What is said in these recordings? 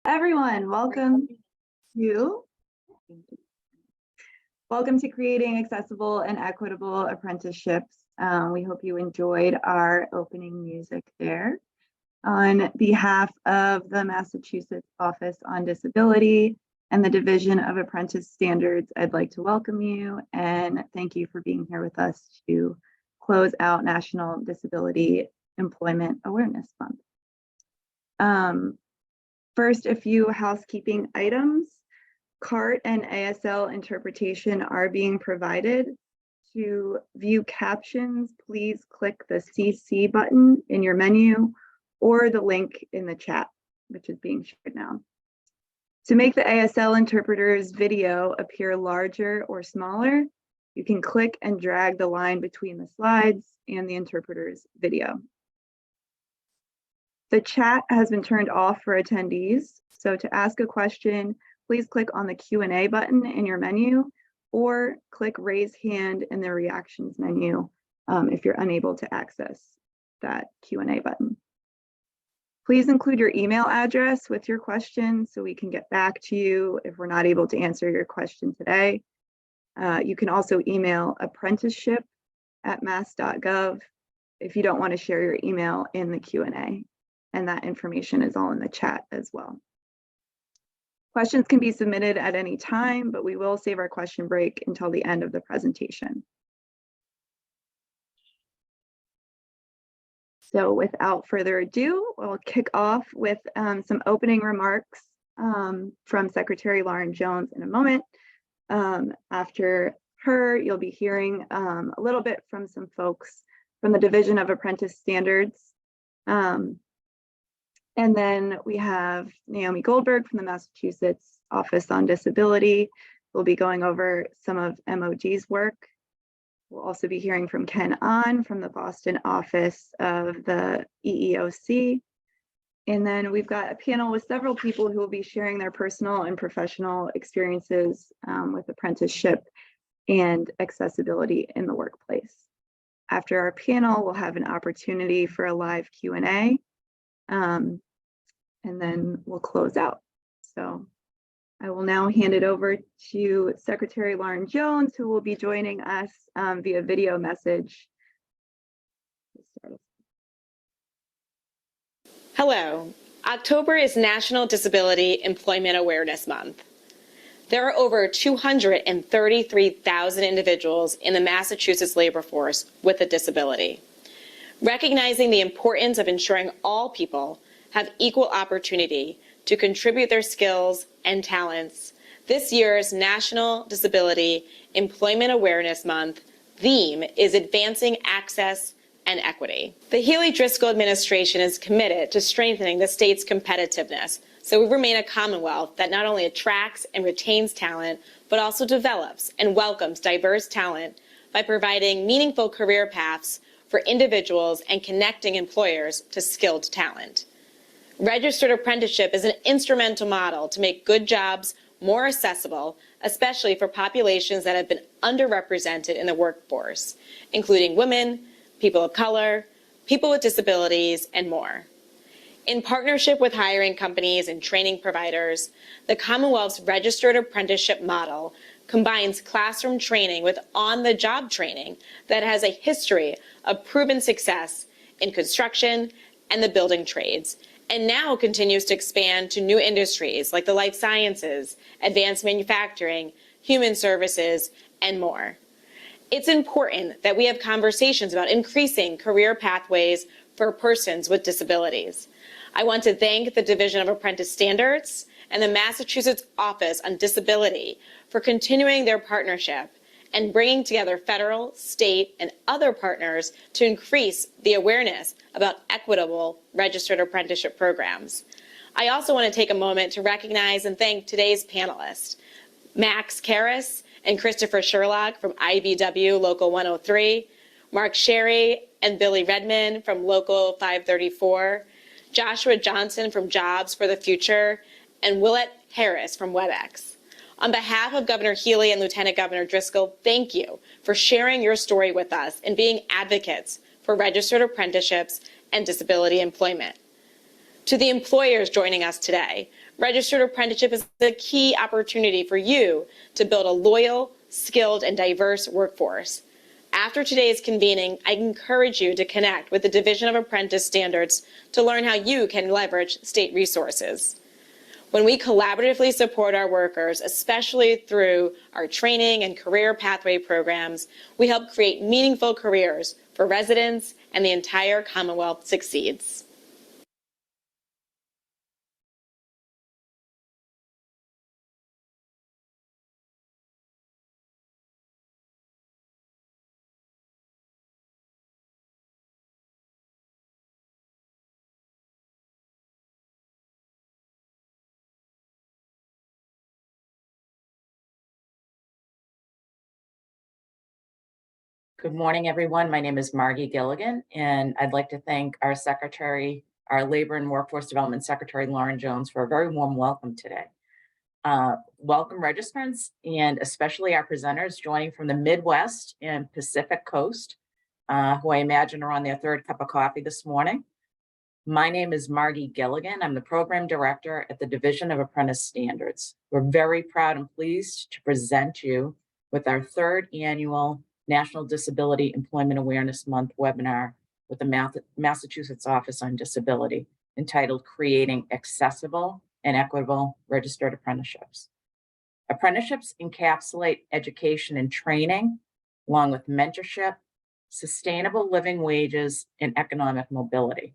Everyone, welcome to Creating Accessible and Equitable Apprenticeships. We hope you enjoyed our opening music there. On behalf of the Massachusetts Office on Disability and the Division of Apprentice Standards, I'd like to welcome you and thank you for being here with us to close out National Disability Employment Awareness Month. First, a few housekeeping items. CART and ASL interpretation are being provided. To view captions, please click the CC button in your menu or the link in the chat, which is being shared now. To make the ASL interpreter's video appear larger or smaller, you can click and drag the line between the slides and the interpreter's video. The chat has been turned off for attendees. So to ask a question, please click on the Q&A button in your menu or click raise hand in the reactions menu if you're unable to access that Q&A button. Please include your email address with your question so we can get back to you if we're not able to answer your question today. You can also email apprenticeship@mass.gov if you don't want to share your email in the Q&A. And that information is all in the chat as well. Questions can be submitted at any time, but we will save our question break until the end of the presentation. So without further ado, we'll kick off with some opening remarks from Secretary Lauren Jones in a moment. After her, you'll be hearing a little bit from some folks from the Division of Apprentice Standards. And then we have Naomi Goldberg from the Massachusetts Office on Disability. We'll be going over some of MOD's work. We'll also be hearing from Ken Ahn from the Boston office of the EEOC. And then we've got a panel with several people who will be sharing their personal and professional experiences with apprenticeship and accessibility in the workplace. After our panel, we'll have an opportunity for a live Q&A. And then we'll close out. So I will now hand it over to Secretary Lauren Jones, who will be joining us via video message. Hello. October is National Disability Employment Awareness Month. There are over 233,000 individuals in the Massachusetts labor force with a disability. Recognizing the importance of ensuring all people have equal opportunity to contribute their skills and talents, this year's National Disability Employment Awareness Month theme is Advancing Access and Equity. The Healey-Driscoll administration is committed to strengthening the state's competitiveness so we remain a Commonwealth that not only attracts and retains talent, but also develops and welcomes diverse talent by providing meaningful career paths for individuals and connecting employers to skilled talent. Registered apprenticeship is an instrumental model to make good jobs more accessible, especially for populations that have been underrepresented in the workforce, including women, people of color, people with disabilities, and more. In partnership with hiring companies and training providers, the Commonwealth's registered apprenticeship model combines classroom training with on-the-job training that has a history of proven success in construction and the building trades, and now continues to expand to new industries like the life sciences, advanced manufacturing, human services, and more. It's important that we have conversations about increasing career pathways for persons with disabilities. I want to thank the Division of Apprentice Standards and the Massachusetts Office on Disability for continuing their partnership and bringing together federal, state, and other partners to increase the awareness about equitable registered apprenticeship programs. I also want to take a moment to recognize and thank today's panelists, Max Karras and Christopher Sherlock from IBW Local 103, Mark Sherry and Billy Redman from Local 534, Joshua Johnson from Jobs for the Future, and Willett Harris from WebEx. On behalf of Governor Healey and Lieutenant Governor Driscoll, thank you for sharing your story with us and being advocates for registered apprenticeships and disability employment. To the employers joining us today, Registered apprenticeship is a key opportunity for you to build a loyal, skilled, and diverse workforce. After today's convening, I encourage you to connect with the Division of Apprentice Standards to learn how you can leverage state resources. When we collaboratively support our workers, especially through our training and career pathway programs, we help create meaningful careers for residents, and the entire Commonwealth succeeds. Good morning, everyone. My name is Margie Gilligan, and I'd like to thank our Secretary, our Labor and Workforce Development Secretary, Lauren Jones, for a very warm welcome today. Welcome registrants, and especially our presenters joining from the Midwest and Pacific Coast, who I imagine are on their third cup of coffee this morning. My name is Margie Gilligan. I'm the Program Director at the Division of Apprentice Standards. We're very proud and pleased to present you with our third annual National Disability Employment Awareness Month webinar with the Massachusetts Office on Disability, entitled Creating Accessible and Equitable Registered Apprenticeships. Apprenticeships encapsulate education and training, along with mentorship, sustainable living wages, and economic mobility.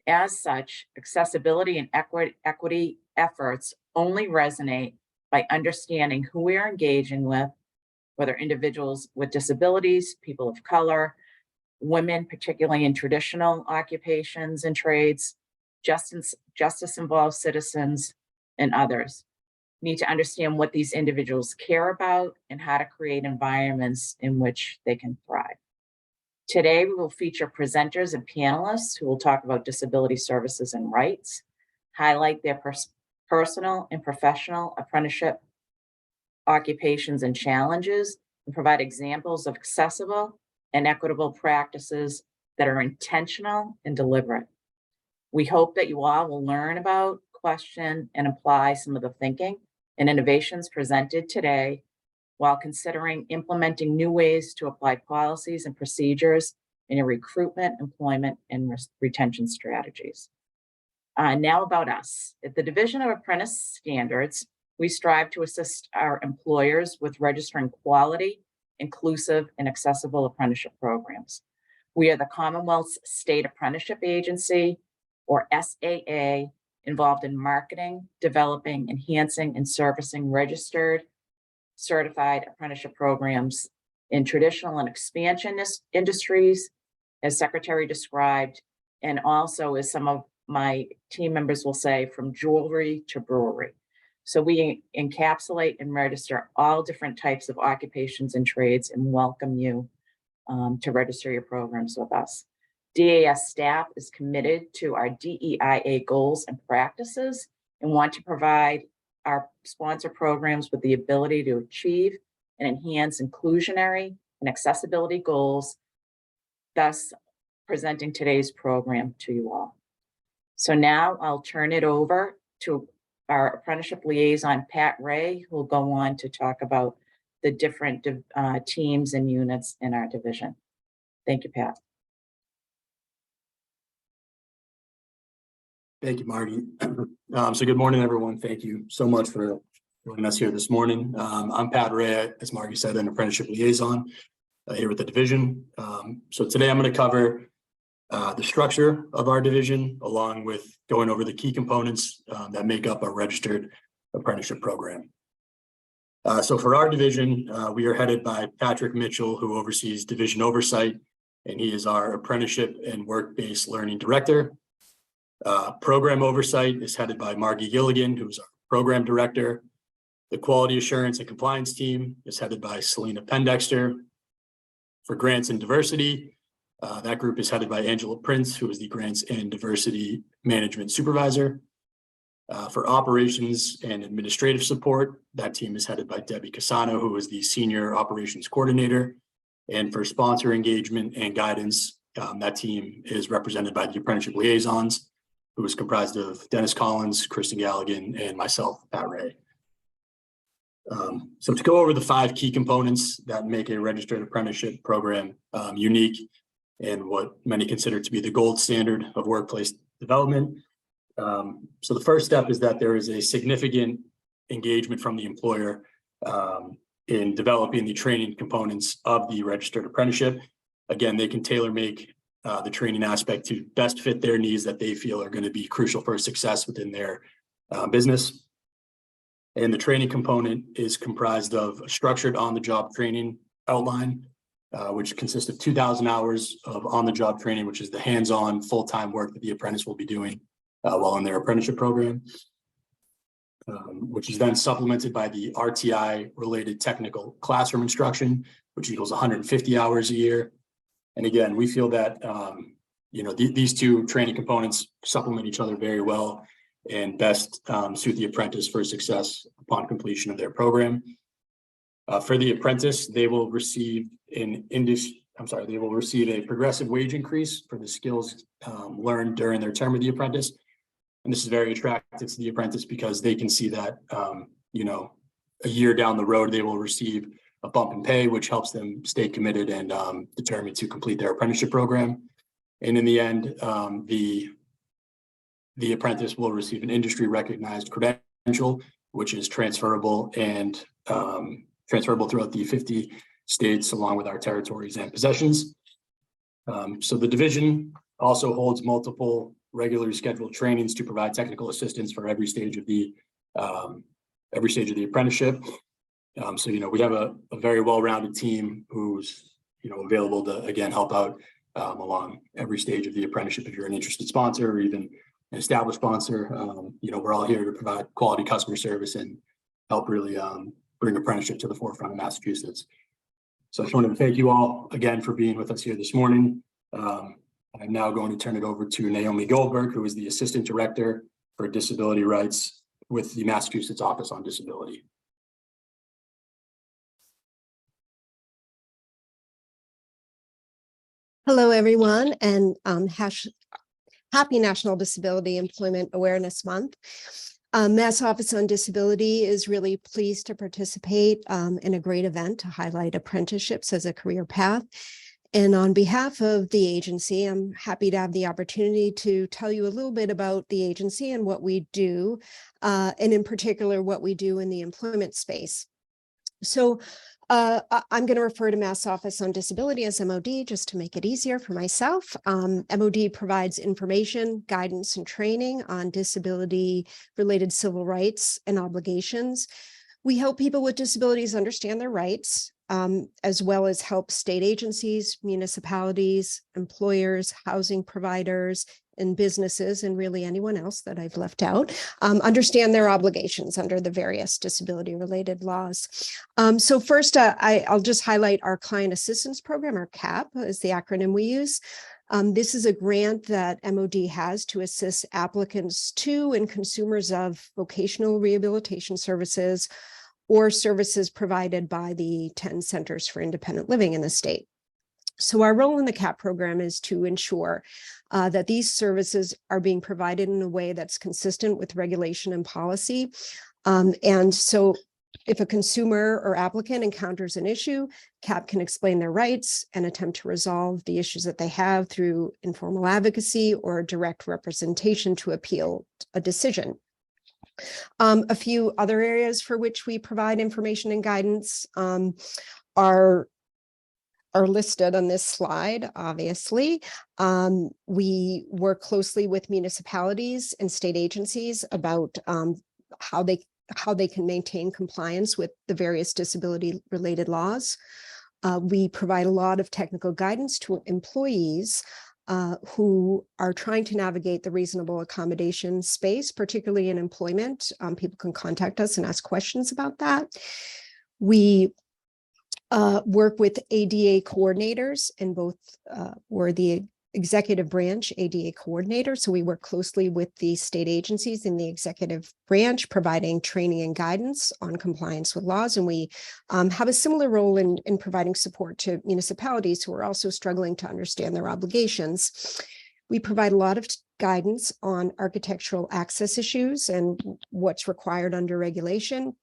As such, accessibility and equity efforts only resonate by understanding who we are engaging with, whether individuals with disabilities, people of color, women, particularly in traditional occupations and trades, justice-involved citizens, and others. We need to understand what these individuals care about and how to create environments in which they can thrive. Today, we will feature presenters and panelists who will talk about disability services and rights, highlight their personal and professional apprenticeship occupations and challenges, and provide examples of accessible and equitable practices that are intentional and deliberate. We hope that you all will learn about, question, and apply some of the thinking and innovations presented today, while considering implementing new ways to apply policies and procedures in your recruitment, employment, and retention strategies. Now about us. At the Division of Apprentice Standards, we strive to assist our employers with registering quality, inclusive, and accessible apprenticeship programs. We are the Commonwealth's State Apprenticeship Agency, or SAA, involved in marketing, developing, enhancing, and servicing registered, certified apprenticeship programs in traditional and expansion industries, as Secretary described, and also, as some of my team members will say, from jewelry to brewery. So we encapsulate and register all different types of occupations and trades, and welcome you to register your programs with us. DAS staff is committed to our DEIA goals and practices, and want to provide our sponsor programs with the ability to achieve and enhance inclusionary and accessibility goals, thus presenting today's program to you all. So now I'll turn it over to our apprenticeship liaison, Pat Ray, who will go on to talk about the different teams and units in our division. Thank you, Pat. Thank you, Margie. So good morning, everyone. Thank you so much for joining us here this morning. I'm Pat Ray, as Margie said, an apprenticeship liaison here with the division. So today I'm going to cover the structure of our division, along with going over the key components that make up our registered apprenticeship program. So for our division, we are headed by Patrick Mitchell, who oversees division oversight, and he is our apprenticeship and work-based learning director. Program oversight is headed by Margie Gilligan, who is our program director. The quality assurance and compliance team is headed by Selena Pendexter. For grants and diversity, that group is headed by Angela Prince, who is the grants and diversity management supervisor. For operations and administrative support, that team is headed by Debbie Casano, who is the senior operations coordinator. And for sponsor engagement and guidance, that team is represented by the apprenticeship liaisons. who is comprised of Dennis Collins, Kristen Galligan, and myself, Pat Ray. So to go over the 5 key components that make a registered apprenticeship program unique and what many consider to be the gold standard of workplace development. So the first step is that there is a significant engagement from the employer in developing the training components of the registered apprenticeship. Again, they can tailor make the training aspect to best fit their needs that they feel are going to be crucial for success within their business. And the training component is comprised of a structured on-the-job training outline, which consists of 2,000 hours of on-the-job training, which is the hands-on full-time work that the apprentice will be doing while in their apprenticeship program, which is then supplemented by the RTI-related technical classroom instruction, which equals 150 hours a year. And again, we feel that these 2 training components supplement each other very well and best suit the apprentice for success upon completion of their program. For the apprentice, they will receive a progressive wage increase for the skills learned during their term of the apprentice. And this is very attractive to the apprentice because they can see that, a year down the road, they will receive a bump in pay, which helps them stay committed and determined to complete their apprenticeship program. And in the end, the apprentice will receive an industry recognized credential, which is transferable and transferable throughout the 50 states, along with our territories and possessions. So the division also holds multiple regularly scheduled trainings to provide technical assistance for every stage of the apprenticeship. So we have a very well-rounded team who's available to again help out along every stage of the apprenticeship. If you're an interested sponsor or even an established sponsor, we're all here to provide quality customer service and help really bring apprenticeship to the forefront of Massachusetts. So I just wanted to thank you all again for being with us here this morning. I'm now going to turn it over to Naomi Goldberg, who is the Assistant Director for Disability Rights with the Massachusetts Office on Disability. Hello, everyone, and happy National Disability Employment Awareness Month. Mass Office on Disability is really pleased to participate in a great event to highlight apprenticeships as a career path. And on behalf of the agency, I'm happy to have the opportunity to tell you a little bit about the agency and what we do, and in particular, what we do in the employment space. So I'm going to refer to Mass Office on Disability as MOD just to make it easier for myself. MOD provides information, guidance, and training on disability-related civil rights and obligations. We help people with disabilities understand their rights, as well as help state agencies, municipalities, employers, housing providers, and businesses, and really anyone else that I've left out, understand their obligations under the various disability-related laws. So first, I'll just highlight our Client Assistance Program, or CAP is the acronym we use. This is a grant that MOD has to assist applicants to and consumers of vocational rehabilitation services or services provided by the 10 centers for independent living in the state. So our role in the CAP program is to ensure that these services are being provided in a way that's consistent with regulation and policy. And so if a consumer or applicant encounters an issue, CAP can explain their rights and attempt to resolve the issues that they have through informal advocacy or direct representation to appeal a decision. A few other areas for which we provide information and guidance are listed on this slide, obviously. We work closely with municipalities and state agencies about how they can maintain compliance with the various disability-related laws. We provide a lot of technical guidance to employees who are trying to navigate the reasonable accommodation space, particularly in employment. People can contact us and ask questions about that. We work with ADA coordinators in both, or the executive branch ADA coordinator. So we work closely with the state agencies in the executive branch, providing training and guidance on compliance with laws. And we have a similar role in providing support to municipalities who are also struggling to understand their obligations. We provide a lot of guidance on architectural access issues and what's required under regulation.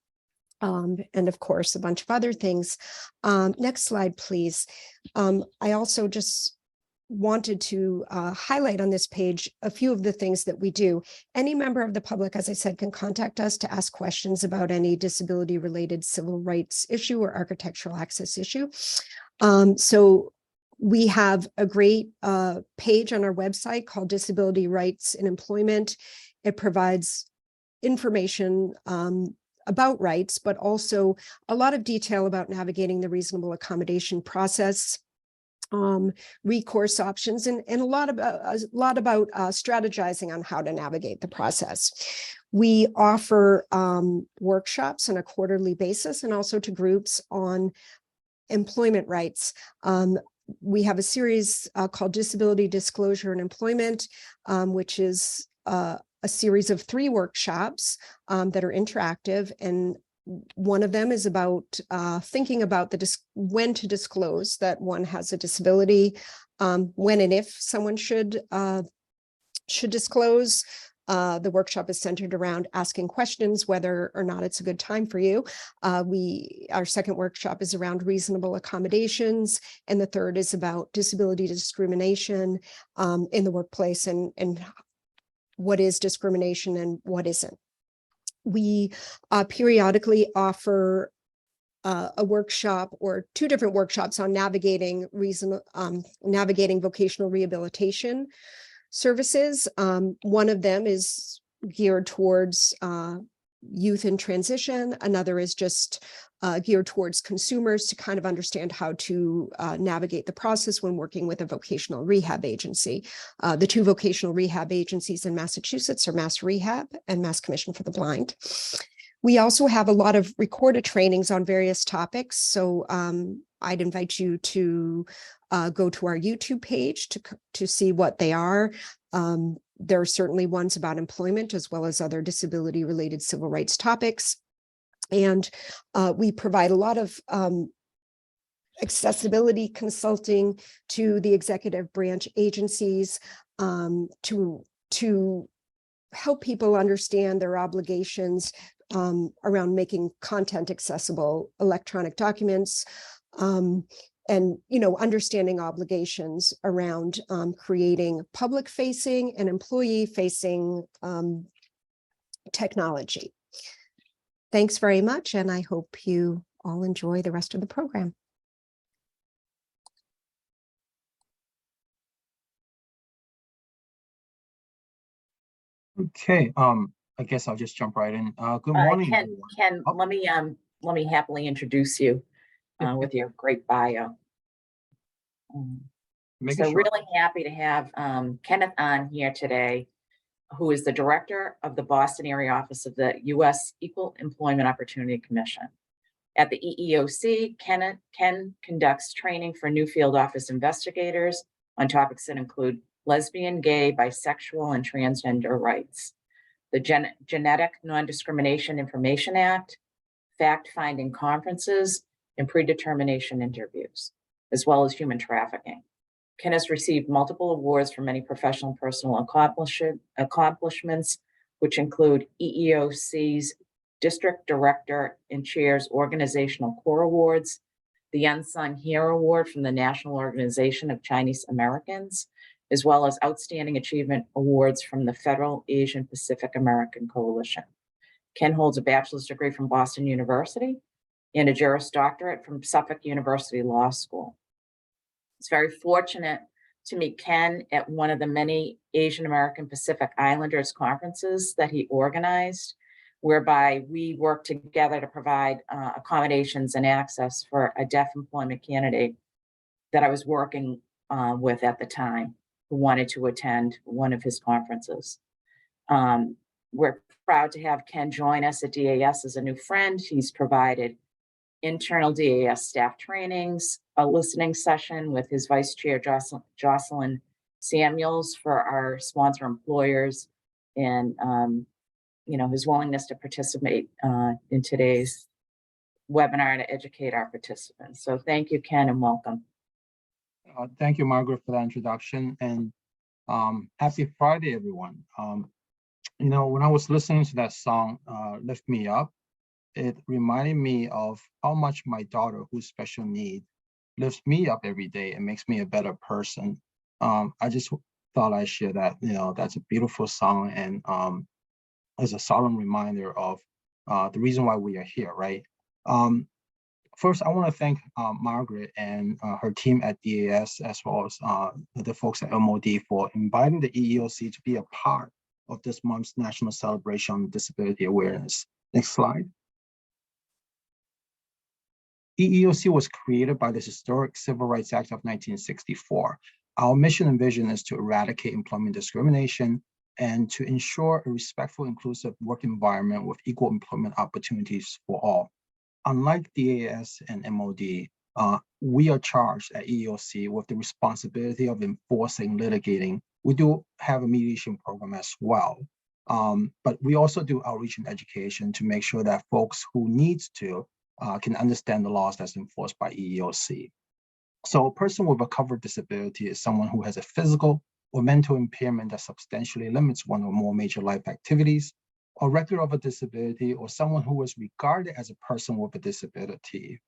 And of course, a bunch of other things. Next slide, please. I also just wanted to highlight on this page a few of the things that we do. Any member of the public, as I said, can contact us to ask questions about any disability-related civil rights issue or architectural access issue. So we have a great page on our website called Disability Rights in Employment. It provides information about rights, but also a lot of detail about navigating the reasonable accommodation process, recourse options, and a lot about strategizing on how to navigate the process. We offer workshops on a quarterly basis and also to groups on employment rights. We have a series called Disability Disclosure and Employment, which is a series of 3 workshops that are interactive, and one of them is about thinking about when to disclose that one has a disability, when and if someone should disclose. The workshop is centered around asking questions whether or not it's a good time for you. Our second workshop is around reasonable accommodations, and the third is about disability discrimination in the workplace and what is discrimination and what isn't. We periodically offer a workshop or 2 different workshops on navigating vocational rehabilitation services. One of them is geared towards youth in transition. Another is just geared towards consumers to kind of understand how to navigate the process when working with a vocational rehab agency. The 2 vocational rehab agencies in Massachusetts are Mass Rehab and Mass Commission for the Blind. We also have a lot of recorded trainings on various topics. So I'd invite you to go to our YouTube page to see what they are. There are certainly ones about employment as well as other disability-related civil rights topics. And we provide a lot of accessibility consulting to the executive branch agencies to help people understand their obligations around making content accessible, electronic documents, and understanding obligations around creating public-facing and employee-facing technology. Thanks very much, and I hope you all enjoy the rest of the program. Okay, I guess I'll just jump right in. Good morning, Ken, everyone. Ken, Oh. let me happily introduce you with your great bio. Making So sure. really happy to have Kenneth on here today, who is the director of the Boston area office of the U.S. Equal Employment Opportunity Commission. At the EEOC, Ken conducts training for new field office investigators on topics that include lesbian, gay, bisexual, and transgender rights, the Genetic Non-Discrimination Information Act, fact-finding conferences, and predetermination interviews, as well as human trafficking. Ken has received multiple awards for many professional and personal accomplishments, which include EEOC's District Director and Chair's Organizational Core Awards, the Unsung Hero Award from the National Organization of Chinese Americans, as well as Outstanding Achievement Awards from the Federal Asian Pacific American Coalition. Ken holds a bachelor's degree from Boston University and a Juris Doctorate from Suffolk University Law School. It's very fortunate to meet Ken at one of the many Asian American Pacific Islanders conferences that he organized, whereby we worked together to provide accommodations and access for a deaf employment candidate that I was working with at the time, who wanted to attend one of his conferences. We're proud to have Ken join us at DAS as a new friend. He's provided internal DAS staff trainings, a listening session with his vice chair, Jocelyn Samuels, for our sponsor employers, and his willingness to participate in today's webinar to educate our participants. So thank you, Ken, and welcome. Thank you, Margaret, for that introduction. And Happy Friday, everyone. When I was listening to that song, Lift Me Up, it reminded me of how much my daughter, who's special needs, lifts me up every day and makes me a better person. I just thought I'd share that. That's a beautiful song, and as a solemn reminder of the reason why we are here, right? First, I want to thank Margaret and her team at DAS, as well as the folks at MOD, for inviting the EEOC to be a part of this month's National Celebration on Disability Awareness. Next slide. EEOC was created by the historic Civil Rights Act of 1964. Our mission and vision is to eradicate employment discrimination and to ensure a respectful, inclusive work environment with equal employment opportunities for all. Unlike DAS and MOD, we are charged at EEOC with the responsibility of enforcing litigating. We do have a mediation program as well, but we also do outreach and education to make sure that folks who needs to can understand the laws that's enforced by EEOC. So a person with a covered disability is someone who has a physical or mental impairment that substantially limits one or more major life activities, a record of a disability, or someone who is regarded as a person with a disability.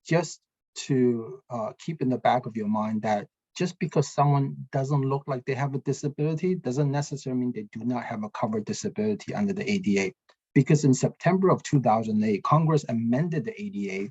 Just to keep in the back of your mind that just because someone doesn't look like they have a disability doesn't necessarily mean they do not have a covered disability under the ADA. Because in September of 2008, Congress amended the ADA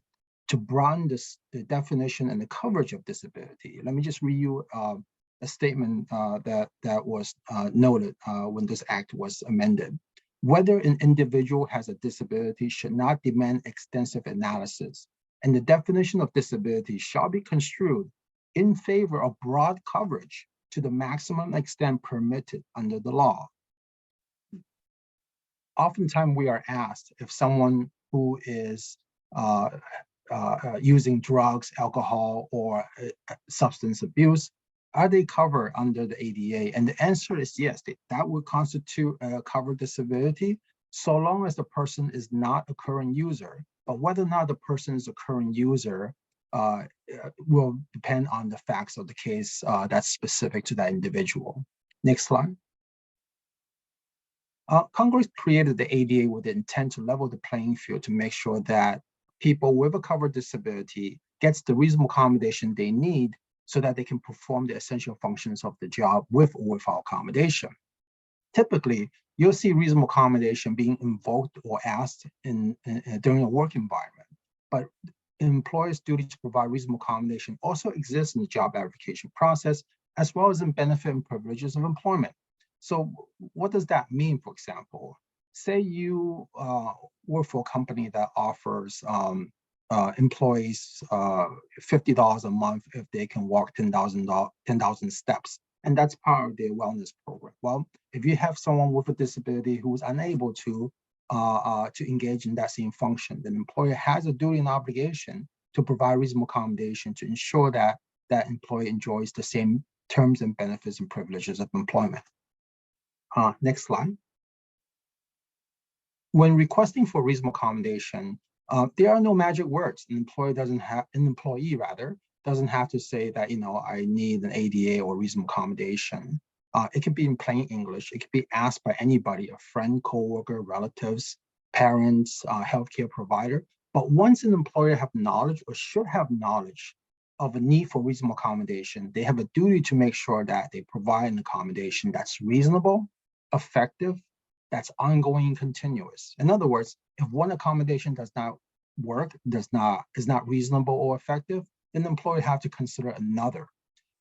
to broaden the definition and the coverage of disability. Let me just read you a statement that was noted when this act was amended. Whether an individual has a disability should not demand extensive analysis, and the definition of disability shall be construed in favor of broad coverage to the maximum extent permitted under the law. Oftentimes we are asked if someone who is using drugs, alcohol, or substance abuse, are they covered under the ADA? And the answer is yes, that would constitute a covered disability so long as the person is not a current user. But whether or not the person is a current user will depend on the facts of the case that's specific to that individual. Next slide. Congress created the ADA with the intent to level the playing field to make sure that people with a covered disability gets the reasonable accommodation they need so that they can perform the essential functions of the job with or without accommodation. Typically, you'll see reasonable accommodation being invoked or asked during a work environment, but an employer's duty to provide reasonable accommodation also exists in the job verification process, as well as in benefit and privileges of employment. So what does that mean, for example? Say you work for a company that offers employees $50 a month if they can walk 10,000 steps, and that's part of their wellness program. Well, if you have someone with a disability who is unable to engage in that same function, then the employer has a duty and obligation to provide reasonable accommodation to ensure that that employee enjoys the same terms and benefits and privileges of employment. Next slide. When requesting for reasonable accommodation, there are no magic words. An employee doesn't have to say that, I need an ADA or reasonable accommodation. It can be in plain English. It can be asked by anybody, a friend, coworker, relatives, parents, healthcare provider. But once an employer have knowledge or should have knowledge of a need for reasonable accommodation, they have a duty to make sure that they provide an accommodation that's reasonable, effective, that's ongoing and continuous. In other words, if one accommodation does not work, is not reasonable or effective, then the employer have to consider another.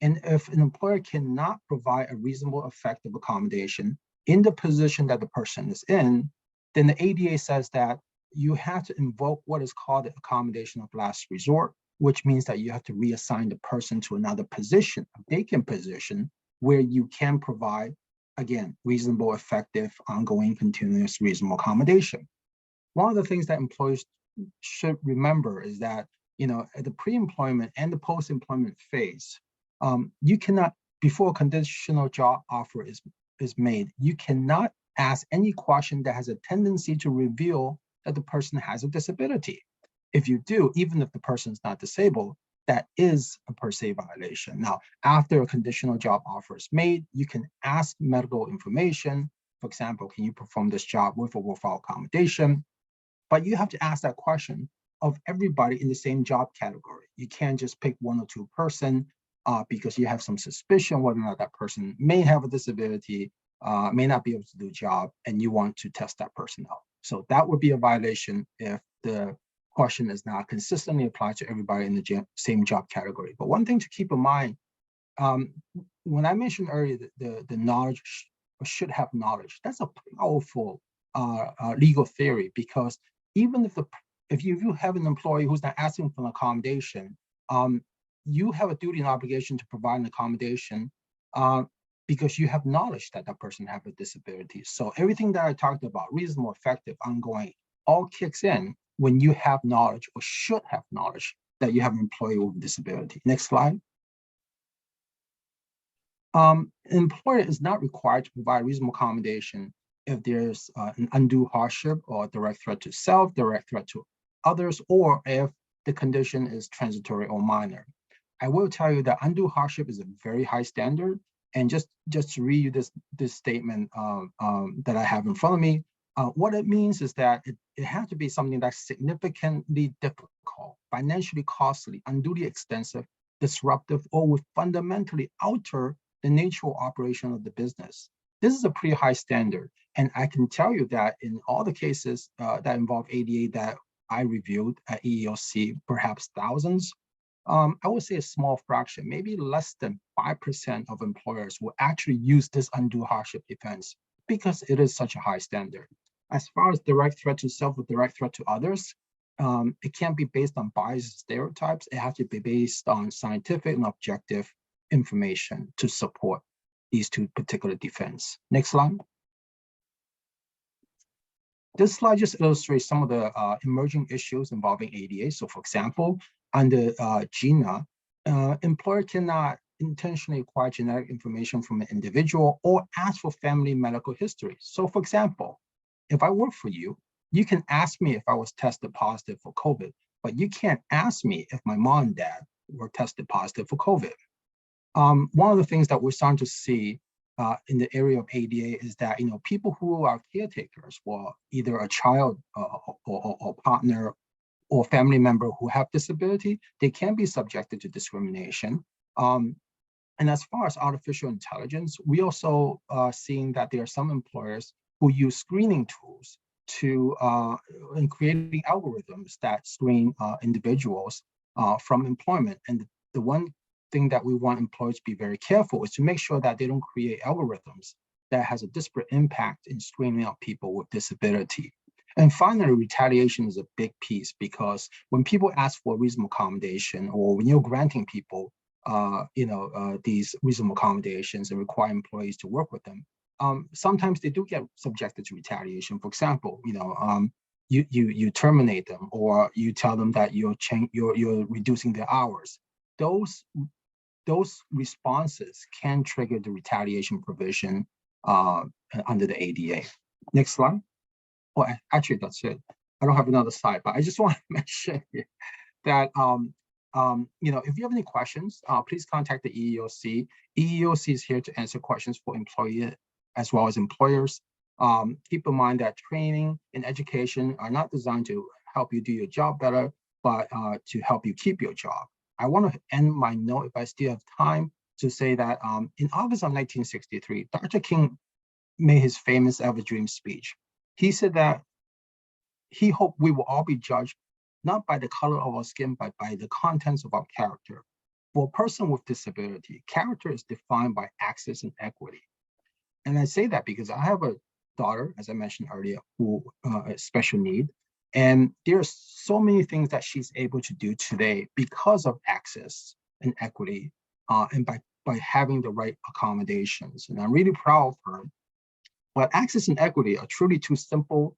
And if an employer cannot provide a reasonable, effective accommodation in the position that the person is in, then the ADA says that you have to invoke what is called the accommodation of last resort, which means that you have to reassign the person to another position, a vacant position, where you can provide, again, reasonable, effective, ongoing, continuous, reasonable accommodation. One of the things that employers should remember is that, at the pre-employment and the post-employment phase, you cannot, before a conditional job offer is made, you cannot ask any question that has a tendency to reveal that the person has a disability. If you do, even if the person is not disabled, that is a per se violation. Now, after a conditional job offer is made, you can ask medical information. For example, can you perform this job with or without accommodation? But you have to ask that question of everybody in the same job category. You can't just pick one or two person because you have some suspicion whether or not that person may have a disability, may not be able to do a job, and you want to test that person out. So that would be a violation if the question is not consistently applied to everybody in the same job category. But one thing to keep in mind, when I mentioned earlier the knowledge or should have knowledge, that's a powerful legal theory, because even if you have an employee who's not asking for an accommodation, you have a duty and obligation to provide an accommodation because you have knowledge that that person has a disability. So everything that I talked about, reasonable, effective, ongoing, all kicks in when you have knowledge or should have knowledge that you have an employee with a disability. Next slide. An employer is not required to provide reasonable accommodation if there's an undue hardship or direct threat to self, direct threat to others, or if the condition is transitory or minor. I will tell you that undue hardship is a very high standard. And just to read you this statement that I have in front of me, what it means is that it has to be something that's significantly difficult, financially costly, unduly extensive, disruptive, or would fundamentally alter the nature or operation of the business. This is a pretty high standard. And I can tell you that in all the cases that involve ADA that I reviewed at EEOC, perhaps thousands, I would say a small fraction, maybe less than 5% of employers will actually use this undue hardship defense because it is such a high standard. As far as direct threat to self or direct threat to others, it can't be based on bias and stereotypes. It has to be based on scientific and objective information to support these two particular defense. Next slide. This slide just illustrates some of the emerging issues involving ADA. So for example, under GINA, employer cannot intentionally acquire genetic information from an individual or ask for family medical history. So for example, if I work for you, you can ask me if I was tested positive for COVID, but you can't ask me if my mom and dad were tested positive for COVID. One of the things that we're starting to see in the area of ADA is that people who are caretakers for either a child or partner or family member who have disability, they can be subjected to discrimination. And as far as artificial intelligence, we also are seeing that there are some employers who use screening tools to in creating algorithms that screen individuals from employment. And the one thing that we want employers to be very careful is to make sure that they don't create algorithms that has a disparate impact in screening out people with disability. And finally, retaliation is a big piece, because when people ask for reasonable accommodation, or when you're granting people these reasonable accommodations and require employees to work with them, sometimes they do get subjected to retaliation. For example, you terminate them, or you tell them that you're reducing their hours. Those responses can trigger the retaliation provision under the ADA. Next slide. Oh, actually, that's it. I don't have another slide, but I just want to mention that if you have any questions, please contact the EEOC. EEOC is here to answer questions for employees as well as employers. Keep in mind that training and education are not designed to help you do your job better, but to help you keep your job. I want to end my note, if I still have time, to say that in August of 1963, Dr. King made his famous Ever Dream speech. He said that he hoped we will all be judged not by the color of our skin, but by the contents of our character. For a person with disability, character is defined by access and equity. And I say that because I have a daughter, as I mentioned earlier, who has special need. And there are so many things that she's able to do today because of access and equity, and by having the right accommodations. And I'm really proud of her. But access and equity are truly two simple,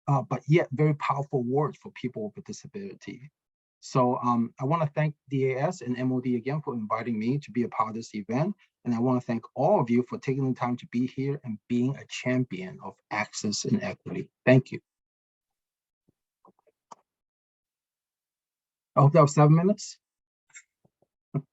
but yet very powerful words for people with a disability. So I want to thank DAS and MOD again for inviting me to be a part of this event. And I want to thank all of you for taking the time to be here and being a champion of access and equity. Thank you. I hope that was 7 minutes. Good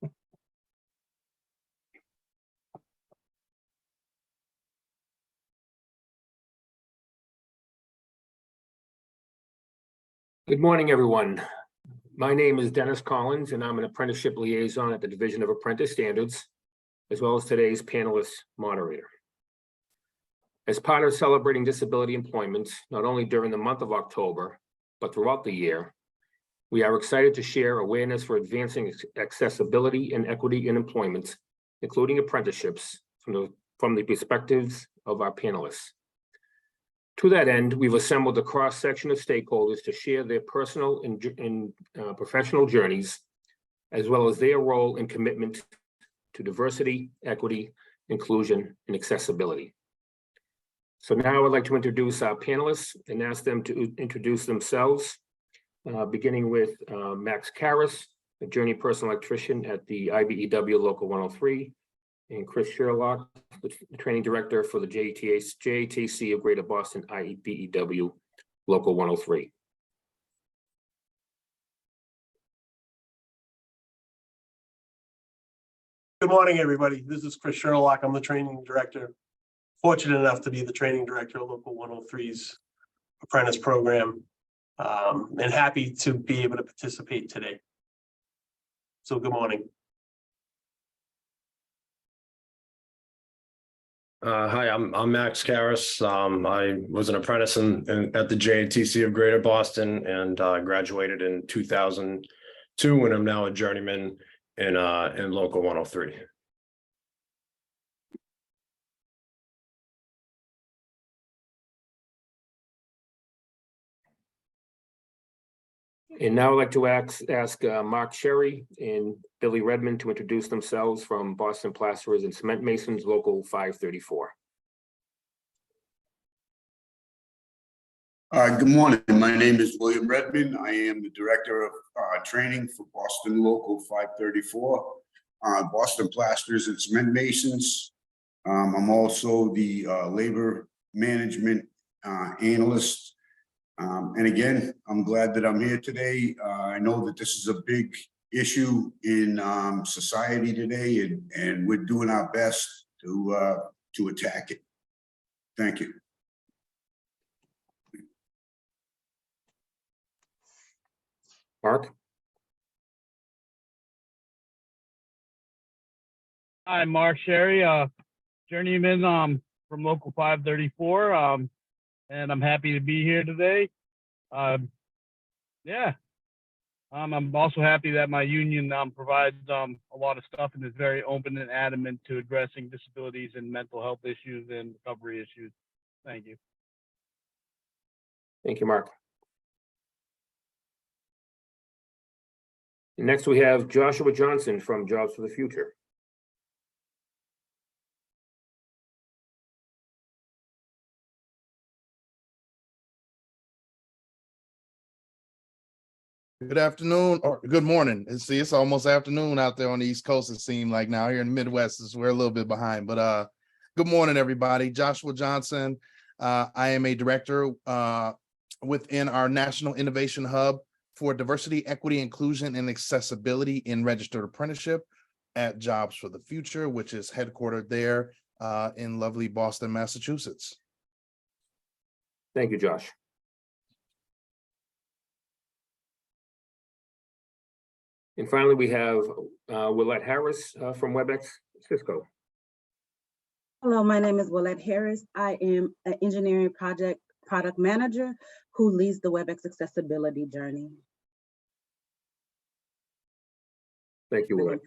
morning, everyone. My name is Dennis Collins, and I'm an apprenticeship liaison at the Division of Apprentice Standards, as well as today's panelist moderator. As part of celebrating disability employment, not only during the month of October, but throughout the year, we are excited to share awareness for advancing accessibility and equity in employment, including apprenticeships, from the perspectives of our panelists. To that end, we've assembled a cross-section of stakeholders to share their personal and professional journeys, as well as their role and commitment to diversity, equity, inclusion, and accessibility. So now I'd like to introduce our panelists and ask them to introduce themselves, beginning with Max Karras, a journey person electrician at the IBEW Local 103, and Chris Sherlock, the training director for the JATC of Greater Boston IBEW Local 103. Good morning, everybody. This is Chris Sherlock. I'm the training director. Fortunate enough to be the training director of Local 103's apprentice program, and happy to be able to participate today. So good morning. Hi, I'm Max Karras. I was an apprentice at the JATC of Greater Boston and graduated in 2002, and I'm now a journeyman in Local 103. And now I'd like to ask Mark Sherry and Billy Redmond to introduce themselves from Boston Plasterers and Cement Masons, Local 534. Good morning. My name is William Redmond. I am the Director of Training for Boston Local 534, Boston Plasters and Cement Masons. I'm also the Labor Management Analyst. And again, I'm glad that I'm here today. I know that this is a big issue in society today, and we're doing our best to attack it. Thank you. Mark? Hi, Mark Sherry, journeyman from Local 534, and I'm happy to be here today. Yeah, I'm also happy that my union provides a lot of stuff and is very open and adamant to addressing disabilities and mental health issues and recovery issues. Thank you. Thank you, Mark. Next, we have Joshua Johnson from Jobs for the Future. Good afternoon or good morning. It's almost afternoon out there on the East Coast. It seems like now here in the Midwest we're a little bit behind, but good morning, everybody. Joshua Johnson. I am a director within our National Innovation Hub for Diversity, Equity, Inclusion, and Accessibility in Registered Apprenticeship at Jobs for the Future, which is headquartered there in lovely Boston, Massachusetts. Thank you, Josh. And finally, we have Willette Harris from WebEx Cisco. Hello, my name is Willette Harris. I am an engineering product manager who leads the WebEx accessibility journey. Thank you, Willette.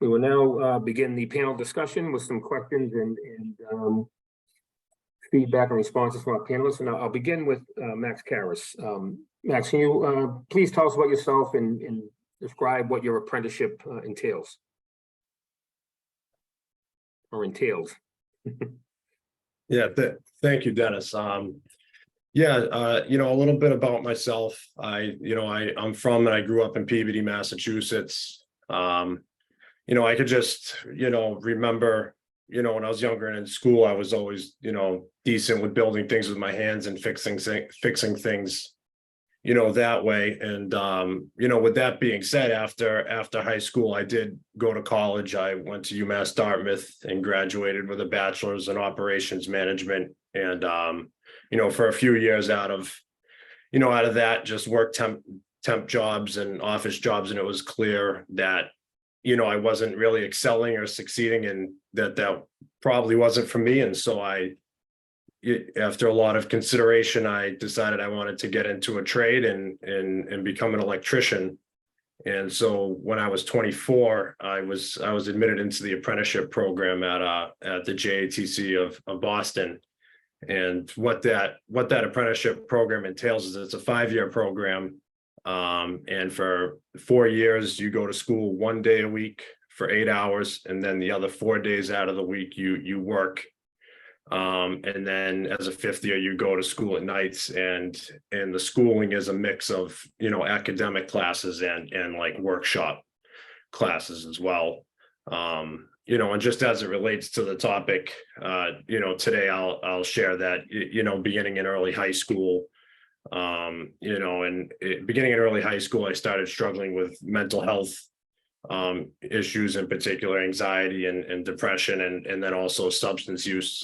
We will now begin the panel discussion with some questions and feedback and responses from our panelists. And I'll begin with Max Karras. Max, can you please tell us about yourself and describe what your apprenticeship entails? Or entails. Yeah, thank you, Dennis. Yeah, a little bit about myself. I'm from and I grew up in Peabody, Massachusetts. I could just, remember, when I was younger and in school, I was always, decent with building things with my hands and fixing things, that way. And, with that being said, after high school, I did go to college. I went to UMass Dartmouth and graduated with a bachelor's in operations management. And, for a few years out of that, just worked temp jobs and office jobs. And it was clear that, I wasn't really excelling or succeeding, and that probably wasn't for me. And so after a lot of consideration, I decided I wanted to get into a trade and become an electrician. And so when I was 24, I was admitted into the apprenticeship program at the JATC of Boston. And what that apprenticeship program entails is it's a 5-year program. And for 4 years, you go to school 1 day a week for 8 hours, and then the other 4 days out of the week you work. And then as a 5th year, you go to school at nights, and the schooling is a mix of, academic classes and like workshop classes as well. And just as it relates to the topic, today I'll share that, beginning in early high school, beginning in early high school, I started struggling with mental health issues, in particular anxiety and depression, and then also substance use,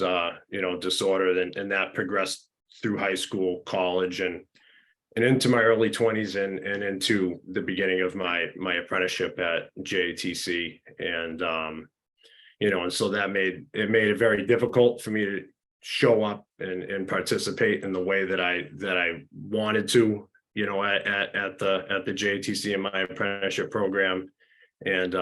disorder, and that progressed through high school, college, and into my early 20s and into the beginning of my apprenticeship at JATC. And and so that made it very difficult for me to show up and participate in the way that I wanted to, at the JATC in my apprenticeship program. And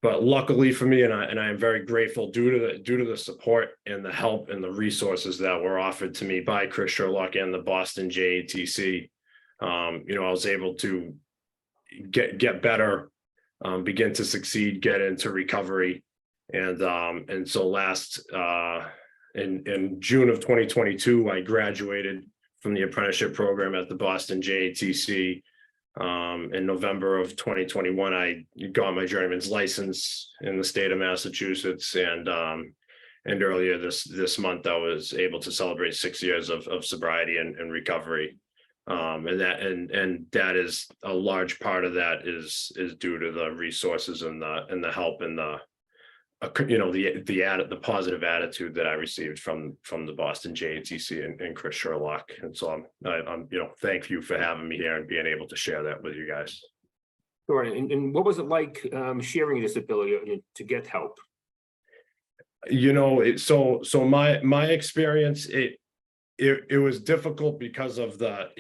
but luckily for me, and I am very grateful due to the support and the help and the resources that were offered to me by Chris Sherlock and the Boston JATC. I was able to get better, begin to succeed, get into recovery. And so in June of 2022, I graduated from the apprenticeship program at the Boston JATC. In November of 2021, I got my journeyman's license in the state of Massachusetts, and earlier this month, I was able to celebrate 6 years of sobriety and recovery. And that is a large part of that is due to the resources and the help and the positive attitude that I received from the Boston JATC and Chris Sherlock. And so I'm thank you for having me here and being able to share that with you guys. Sure. And what was it like sharing your disability to get help? So my experience, it was difficult because of the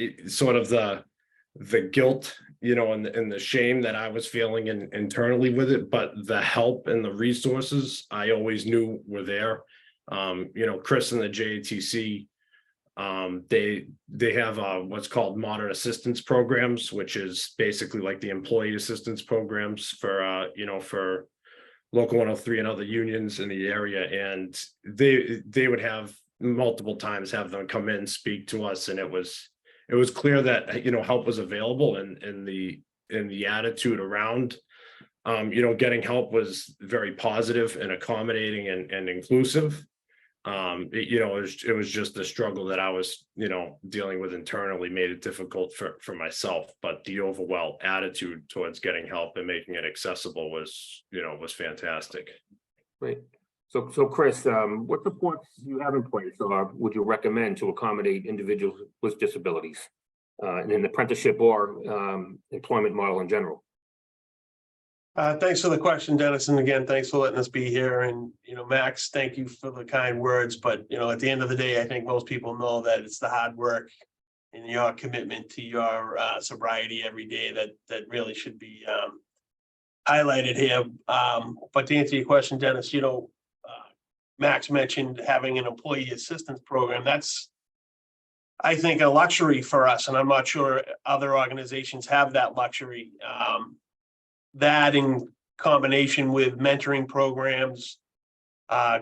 guilt, and the shame that I was feeling internally with it, but the help and the resources I always knew were there. Chris and the JATC, they have what's called modern assistance programs, which is basically like the employee assistance programs for Local 103 and other unions in the area. And they would have multiple times have them come in and speak to us, and it was clear that help was available, and the attitude around getting help was very positive and accommodating and inclusive. It was just the struggle that I was dealing with internally made it difficult for myself, but the overall attitude towards getting help and making it accessible was fantastic. Great. So Chris, what supports do you have in place or would you recommend to accommodate individuals with disabilities in an apprenticeship or employment model in general? Thanks for the question, Dennis. And again, thanks for letting us be here. And, Max, thank you for the kind words. But, at the end of the day, I think most people know that it's the hard work and your commitment to your sobriety every day that really should be highlighted here. But to answer your question, Dennis, Max mentioned having an employee assistance program. That's, I think, a luxury for us, and I'm not sure other organizations have that luxury. That in combination with mentoring programs,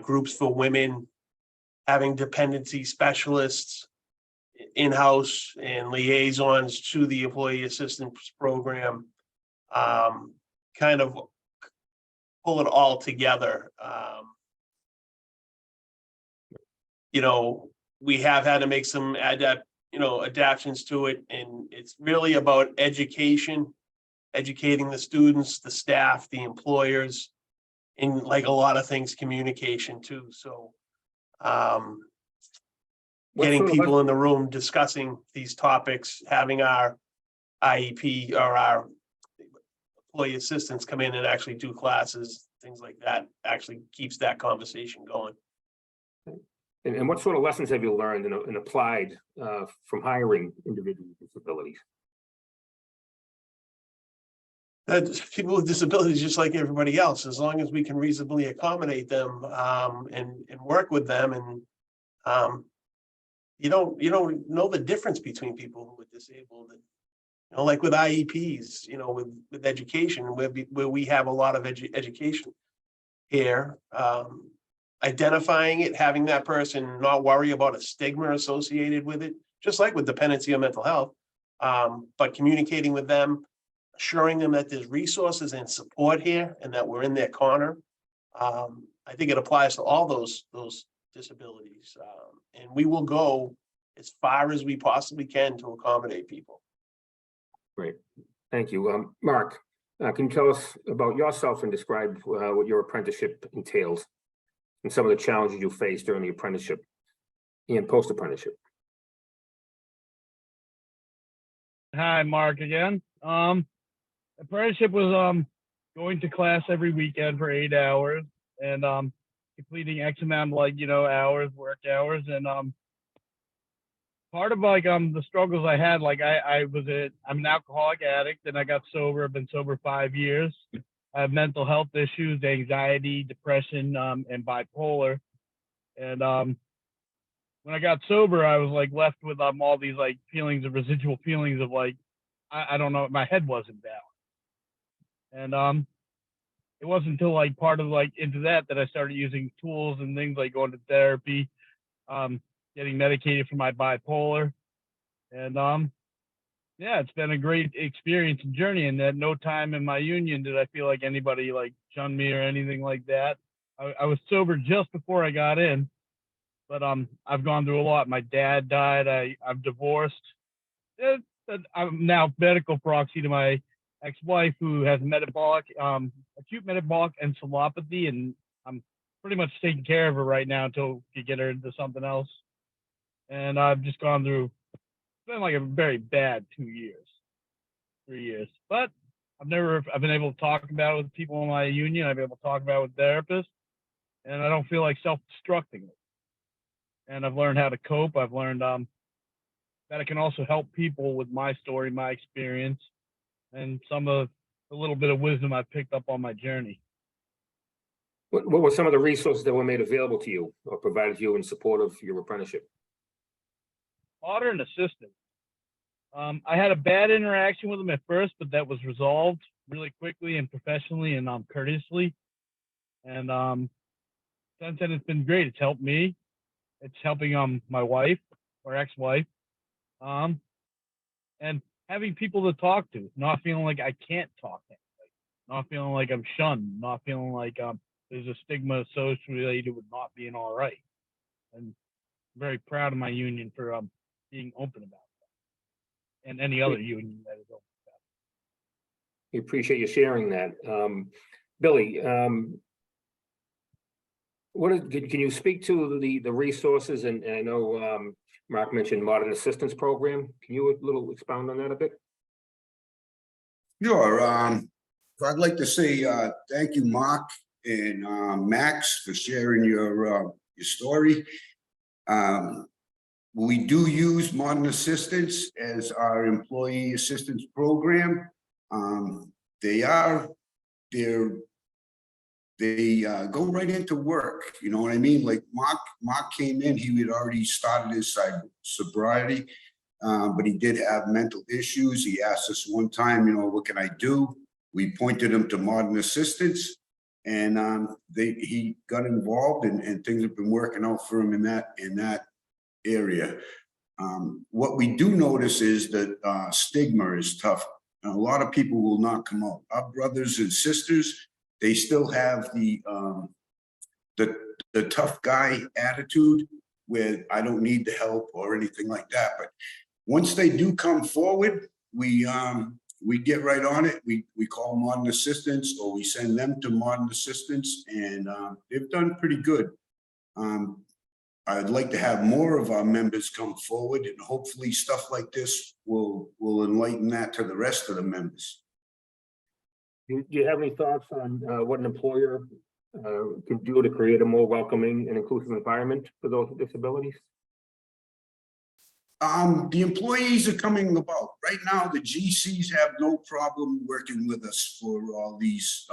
groups for women, having dependency specialists in-house and liaisons to the employee assistance program, kind of pull it all together. We have had to make some adaptations to it, and it's really about education, educating the students, the staff, the employers, and like a lot of things, communication too. So getting people in the room, discussing these topics, having our IEP or our employee assistants come in and actually do classes, things like that, actually keeps that conversation going. And what sort of lessons have you learned and applied from hiring individuals with disabilities? People with disabilities, just like everybody else, as long as we can reasonably accommodate them and work with them, and you don't know the difference between people who are disabled. And, like with IEPs, with education, where we have a lot of education here, identifying it, having that person not worry about a stigma associated with it, just like with dependency or mental health, but communicating with them, assuring them that there's resources and support here and that we're in their corner. I think it applies to all those disabilities, and we will go as far as we possibly can to accommodate people. Great, thank you. Mark, can you tell us about yourself and describe what your apprenticeship entails and some of the challenges you faced during the apprenticeship and post-apprenticeship? Hi, Mark again. Apprenticeship was going to class every weekend for 8 hours and completing X amount of hours, work hours, and part of the struggles I had, I'm an alcoholic addict and I got sober. I've been sober 5 years. I have mental health issues, anxiety, depression, and bipolar. And when I got sober, I was left with all these feelings of residual feelings of I don't know, my head wasn't down. And it wasn't until part of into that I started using tools and things like going to therapy, getting medicated for my bipolar. And yeah, it's been a great experience and journey. And at no time in my union did I feel like anybody shunned me or anything like that. I was sober just before I got in, but I've gone through a lot. My dad died. I'm divorced. I'm now medical proxy to my ex-wife who has acute metabolic encephalopathy, and I'm pretty much taking care of her right now until we get her into something else. And I've just gone through, it's been a very bad 3 years, but I've been able to talk about it with people in my union. I've been able to talk about it with therapists, and I don't feel like self-destructing it. And I've learned how to cope. I've learned that I can also help people with my story, my experience, and some of the little bit of wisdom I've picked up on my journey. What were some of the resources that were made available to you or provided to you in support of your apprenticeship? Modern assistance. I had a bad interaction with them at first, but that was resolved really quickly and professionally and courteously. And since then, it's been great. It's helped me. It's helping my wife or ex-wife, and having people to talk to, not feeling like I can't talk to anybody, not feeling like I'm shunned, not feeling like there's a stigma associated with not being all right. And I'm very proud of my union for being open about that, and any other union that is open about it. We appreciate you sharing that. Billy, can you speak to the resources? And I know Mark mentioned Modern Assistance Program. Can you expound on that a bit? Sure. I'd like to say thank you, Mark and Max, for sharing your story. We do use Modern Assistance as our employee assistance program. They go right into work. You know what I mean? Like Mark came in, he had already started his sobriety, but he did have mental issues. He asked us one time, what can I do? We pointed him to Modern Assistance. And he got involved, and things have been working out for him in that area. What we do notice is that stigma is tough. A lot of people will not come out. Our brothers and sisters, they still have the tough guy attitude where I don't need the help or anything like that. But once they do come forward, we get right on it. We call modern assistance, or we send them to modern assistance, and they've done pretty good. I'd like to have more of our members come forward, and hopefully stuff like this will enlighten that to the rest of the members. Do you have any thoughts on what an employer can do to create a more welcoming and inclusive environment for those with disabilities? The employees are coming about. Right now, the GCs have no problem working with us for all these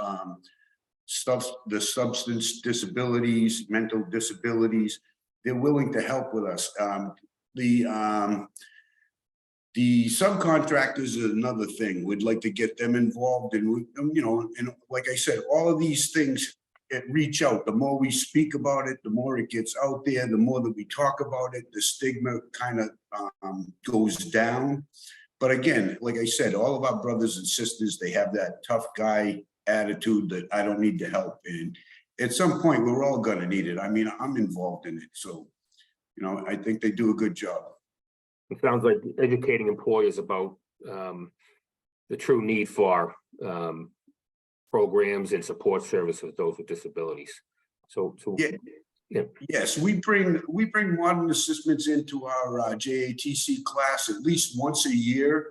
the substance disabilities, mental disabilities. They're willing to help with us. The subcontractors is another thing. We'd like to get them involved, and and like I said, all of these things reach out. The more we speak about it, the more it gets out there. The more that we talk about it, the stigma kind of goes down. But again, like I said, all of our brothers and sisters, they have that tough guy attitude that I don't need the help. And at some point, we're all going to need it. I mean, I'm involved in it. So, I think they do a good job. It sounds like educating employers about the true need for programs and support services for those with disabilities. So yeah. Yes, we bring modern assistance into our JATC class at least once a year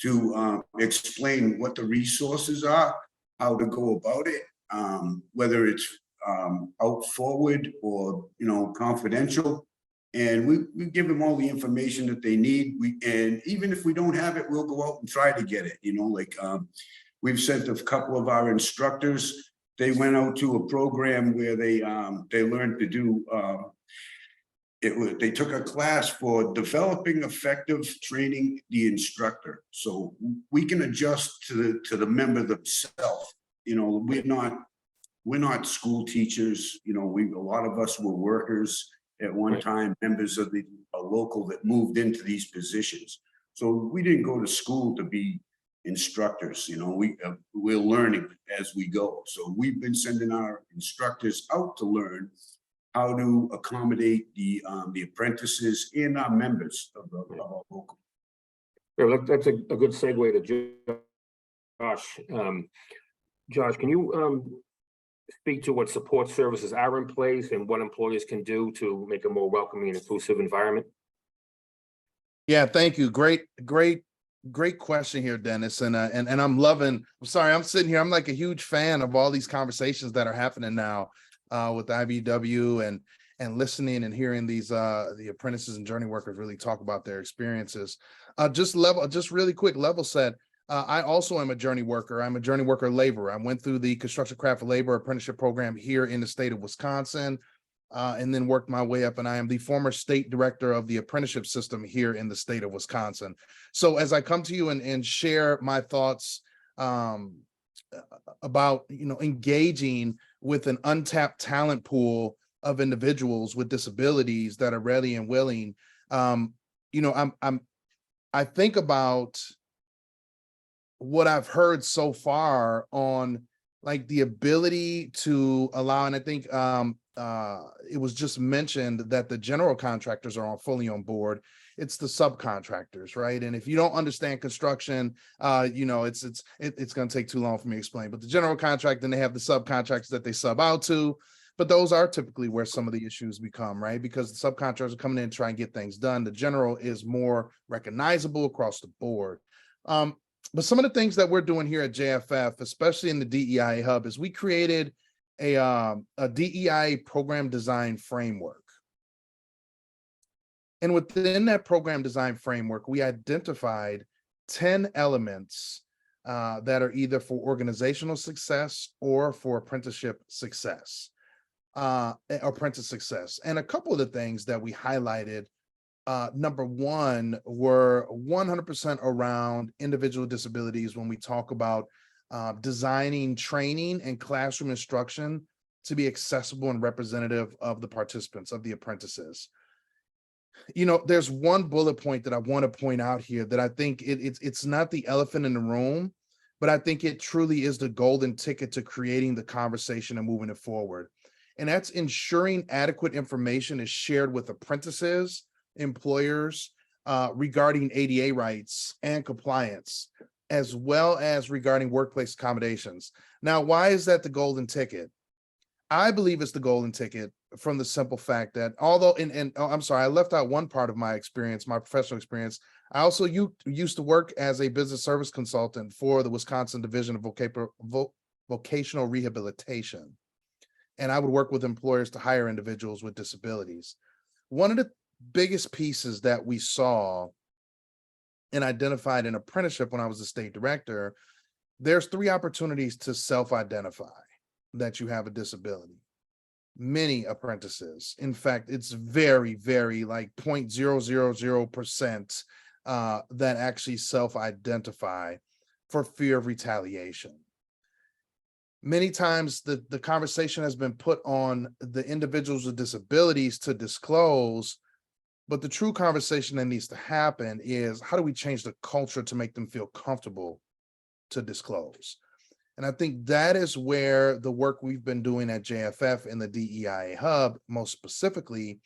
to explain what the resources are, how to go about it, whether it's out forward or confidential. And we give them all the information that they need. And even if we don't have it, we'll go out and try to get it. We've sent a couple of our instructors. They went out to a program where they learned to do. They took a class for developing effective training the instructor, so we can adjust to the member themselves. We're not school teachers. A lot of us were workers at one time, members of a local that moved into these positions. So we didn't go to school to be instructors. We're learning as we go. So we've been sending our instructors out to learn how to accommodate the apprentices and our members of our local. Yeah, that's a good segue to Josh. Josh, can you speak to what support services are in place and what employers can do to make a more welcoming and inclusive environment? Yeah, thank you. Great question here, Dennis. And I'm sitting here. I'm like a huge fan of all these conversations that are happening now with IBEW and listening and hearing these the apprentices and journey workers really talk about their experiences. Just really quick level set. I also am a journey worker. I'm a journey worker laborer. I went through the construction craft labor apprenticeship program here in the state of Wisconsin, and then worked my way up. And I am the former state director of the apprenticeship system here in the state of Wisconsin. So as I come to you and share my thoughts about engaging with an untapped talent pool of individuals with disabilities that are ready and willing, I think about what I've heard so far on like the ability to allow, and I think it was just mentioned that the general contractors are fully on board. It's the subcontractors, right? And if you don't understand construction, it's going to take too long for me to explain. But the general contractor, and they have the subcontractors that they sub out to. But those are typically where some of the issues become, right? Because the subcontractors are coming in and trying to get things done. The general is more recognizable across the board. But some of the things that we're doing here at JFF, especially in the DEI hub, is we created a DEI program design framework. And within that program design framework, we identified 10 elements that are either for organizational success or for apprenticeship success, apprentice success. And a couple of the things that we highlighted, number one, were 100% around individual disabilities when we talk about designing training and classroom instruction to be accessible and representative of the participants, of the apprentices. You know, there's one bullet point that I want to point out here that I think it's not the elephant in the room, but I think it truly is the golden ticket to creating the conversation and moving it forward. And that's ensuring adequate information is shared with apprentices, employers, regarding ADA rights and compliance, as well as regarding workplace accommodations. Now, why is that the golden ticket? I believe it's the golden ticket from the simple fact that although, I'm sorry, I left out one part of my experience, my professional experience. I also used to work as a business service consultant for the Wisconsin Division of Vocational Rehabilitation. And I would work with employers to hire individuals with disabilities. One of the biggest pieces that we saw and identified in apprenticeship when I was the state director, there's 3 opportunities to self-identify that you have a disability. Many apprentices, in fact, it's very, very like 0.000% that actually self-identify for fear of retaliation. Many times the conversation has been put on the individuals with disabilities to disclose, but the true conversation that needs to happen is how do we change the culture to make them feel comfortable to disclose? And I think that is where the work we've been doing at JFF in the DEIA Hub, most specifically,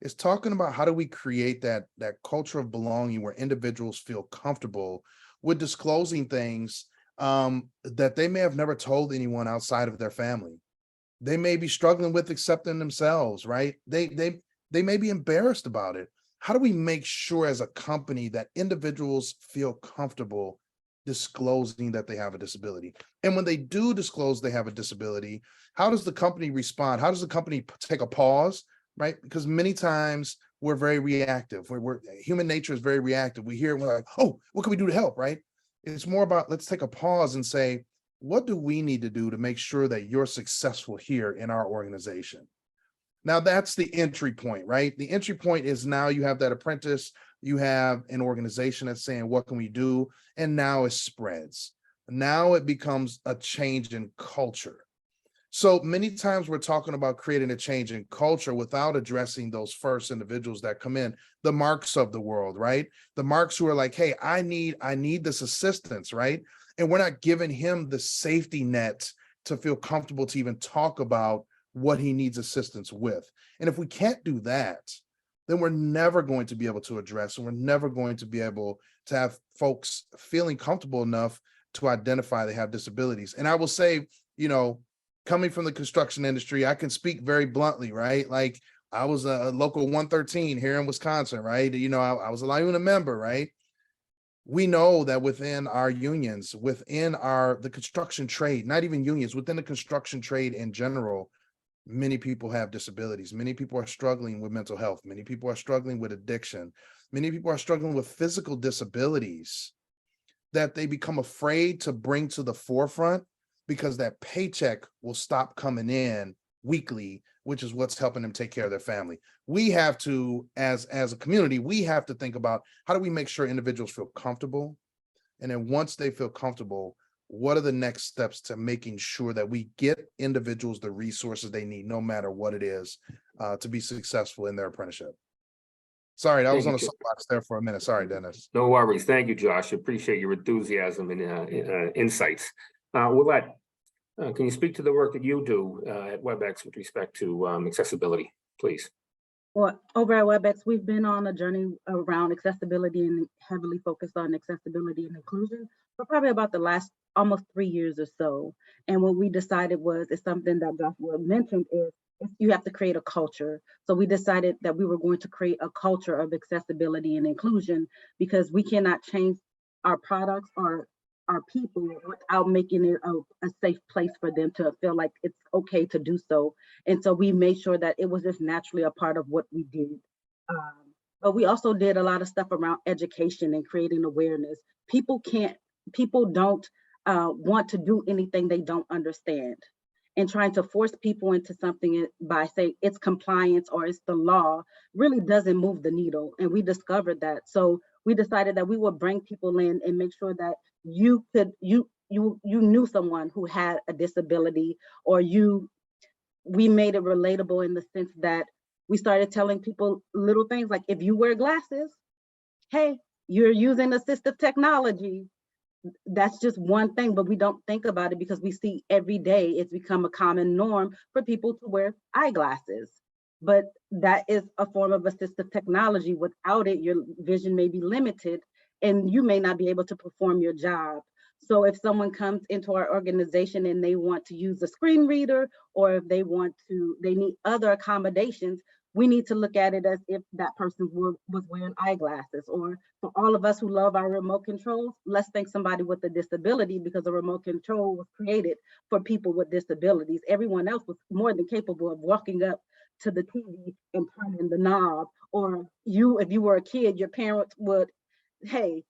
is talking about how do we create that culture of belonging where individuals feel comfortable with disclosing things that they may have never told anyone outside of their family. They may be struggling with accepting themselves, right? They may be embarrassed about it. How do we make sure as a company that individuals feel comfortable disclosing that they have a disability? And when they do disclose they have a disability, how does the company respond? How does the company take a pause, right? Because many times we're very reactive. Human nature is very reactive. We hear, we're like, oh, what can we do to help, right? It's more about let's take a pause and say, what do we need to do to make sure that you're successful here in our organization? Now that's the entry point, right? The entry point is now you have that apprentice, you have an organization that's saying, what can we do? And now it spreads. Now it becomes a change in culture. So many times we're talking about creating a change in culture without addressing those first individuals that come in, the marks of the world, right? The marks who are like, hey, I need this assistance, right? And we're not giving him the safety net to feel comfortable to even talk about what he needs assistance with. And if we can't do that, then we're never going to be able to address, and we're never going to be able to have folks feeling comfortable enough to identify they have disabilities. And I will say, you know, coming from the construction industry, I can speak very bluntly, right? Like I was a local 113 here in Wisconsin, right? You know, I was a LIUNA member, right? We know that within our unions, within the construction trade, not even unions, within the construction trade in general, many people have disabilities. Many people are struggling with mental health. Many people are struggling with addiction. Many people are struggling with physical disabilities that they become afraid to bring to the forefront because that paycheck will stop coming in weekly, which is what's helping them take care of their family. We have to, as a community, we have to think about how do we make sure individuals feel comfortable? And then once they feel comfortable, what are the next steps to making sure that we get individuals the resources they need, no matter what it is, to be successful in their apprenticeship? Sorry, I was on a soapbox there for a minute. Sorry, Dennis. No worries. Thank you, Josh. Appreciate your enthusiasm and insights. Willette, can you speak to the work that you do at WebEx with respect to accessibility, please? Well, over at WebEx, we've been on a journey around accessibility and heavily focused on accessibility and inclusion for probably about the last almost 3 years or so. And what we decided was, it's something that Joshua mentioned, is you have to create a culture. So we decided that we were going to create a culture of accessibility and inclusion, because we cannot change our products or our people without making it a safe place for them to feel like it's okay to do so. And so we made sure that it was just naturally a part of what we did. But we also did a lot of stuff around education and creating awareness. People don't want to do anything they don't understand. And trying to force people into something by saying it's compliance or it's the law really doesn't move the needle. And we discovered that. So we decided that we would bring people in and make sure that you knew someone who had a disability, or we made it relatable in the sense that we started telling people little things like, if you wear glasses, hey, you're using assistive technology. That's just one thing, but we don't think about it because we see every day it's become a common norm for people to wear eyeglasses. But that is a form of assistive technology. Without it, your vision may be limited and you may not be able to perform your job. So if someone comes into our organization and they want to use a screen reader, or if they need other accommodations, we need to look at it as if that person was wearing eyeglasses. Or for all of us who love our remote controls, let's thank somebody with a disability, because a remote control was created for people with disabilities. Everyone else was more than capable of walking up to the TV and turning the knob. Or if you were a kid, your parents would, hey,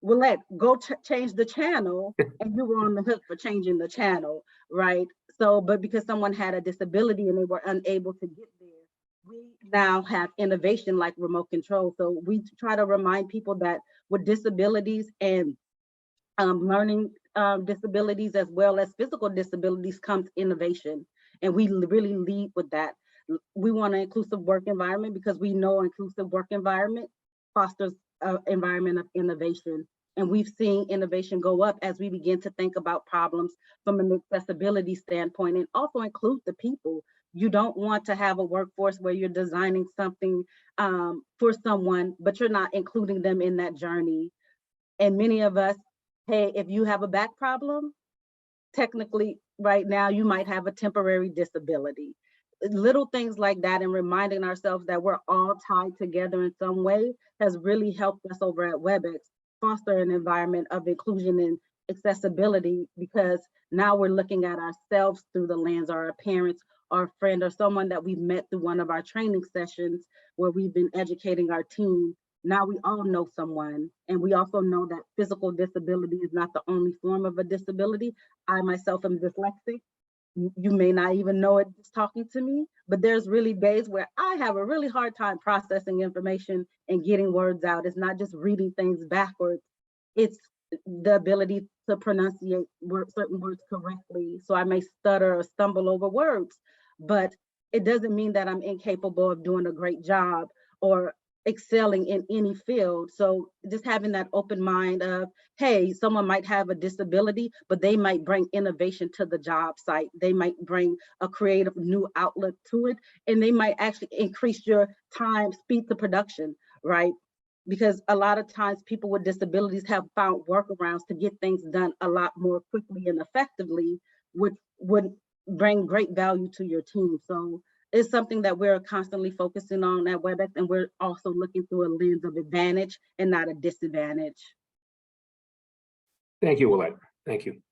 Willette, go change the channel, and you were on the hook for changing the channel, right? So, but because someone had a disability and they were unable to get there, we now have innovation like remote control. So we try to remind people that with disabilities and learning disabilities as well as physical disabilities comes innovation. And we really lead with that. We want an inclusive work environment because we know inclusive work environment fosters an environment of innovation. And we've seen innovation go up as we begin to think about problems from an accessibility standpoint and also include the people. You don't want to have a workforce where you're designing something for someone, but you're not including them in that journey. And many of us, hey, if you have a back problem, technically right now you might have a temporary disability. Little things like that, and reminding ourselves that we're all tied together in some way has really helped us over at WebEx foster an environment of inclusion and accessibility, because now we're looking at ourselves through the lens of our parents, our friend, or someone that we've met through one of our training sessions where we've been educating our team. Now we all know someone, and we also know that physical disability is not the only form of a disability. I myself am dyslexic. You may not even know it just talking to me, but there's really days where I have a really hard time processing information and getting words out. It's not just reading things backwards. It's the ability to pronunciate certain words correctly. So I may stutter or stumble over words, but it doesn't mean that I'm incapable of doing a great job or excelling in any field. So just having that open mind of, hey, someone might have a disability, but they might bring innovation to the job site. They might bring a creative new outlook to it, and they might actually increase your speed to production, right? Because a lot of times people with disabilities have found workarounds to get things done a lot more quickly and effectively, which would bring great value to your team. So it's something that we're constantly focusing on at WebEx, and we're also looking through a lens of advantage and not a disadvantage. Thank you, Willette. Thank you.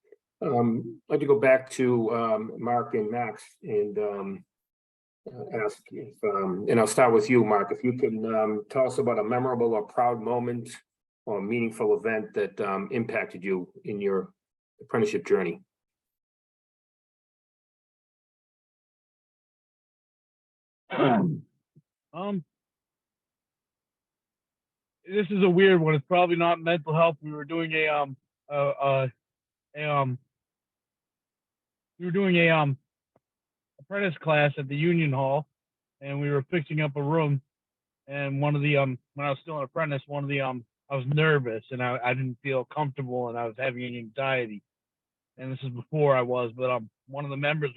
I'd like to go back to Mark and Max and ask if, and I'll start with you, Mark, if you can tell us about a memorable or proud moment or meaningful event that impacted you in your apprenticeship journey. This is a weird one. It's probably not mental health. We were doing a apprentice class at the Union Hall, and we were fixing up a room. And one of the when I was still an apprentice, I was nervous and I didn't feel comfortable, and I was having anxiety. And this is before I was, but one of the members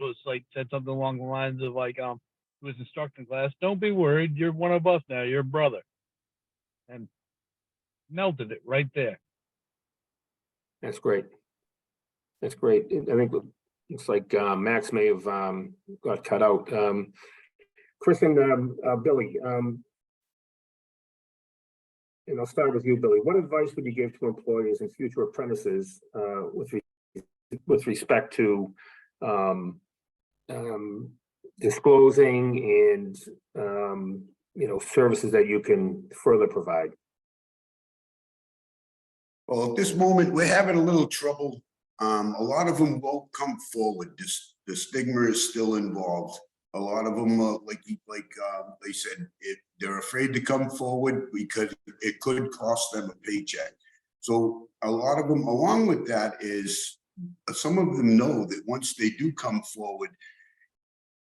said something along the lines of who was instructing class, "Don't be worried, you're one of us now, you're a brother," and melted it right there. That's great. That's great. I think it's like Max may have got cut out. Chris and Billy, and I'll start with you, Billy. What advice would you give to employers and future apprentices with respect to disclosing and services that you can further provide? Well, at this moment, we're having a little trouble. A lot of them won't come forward. The stigma is still involved. A lot of them, like they said, they're afraid to come forward because it could cost them a paycheck. So a lot of them, along with that, is some of them know that once they do come forward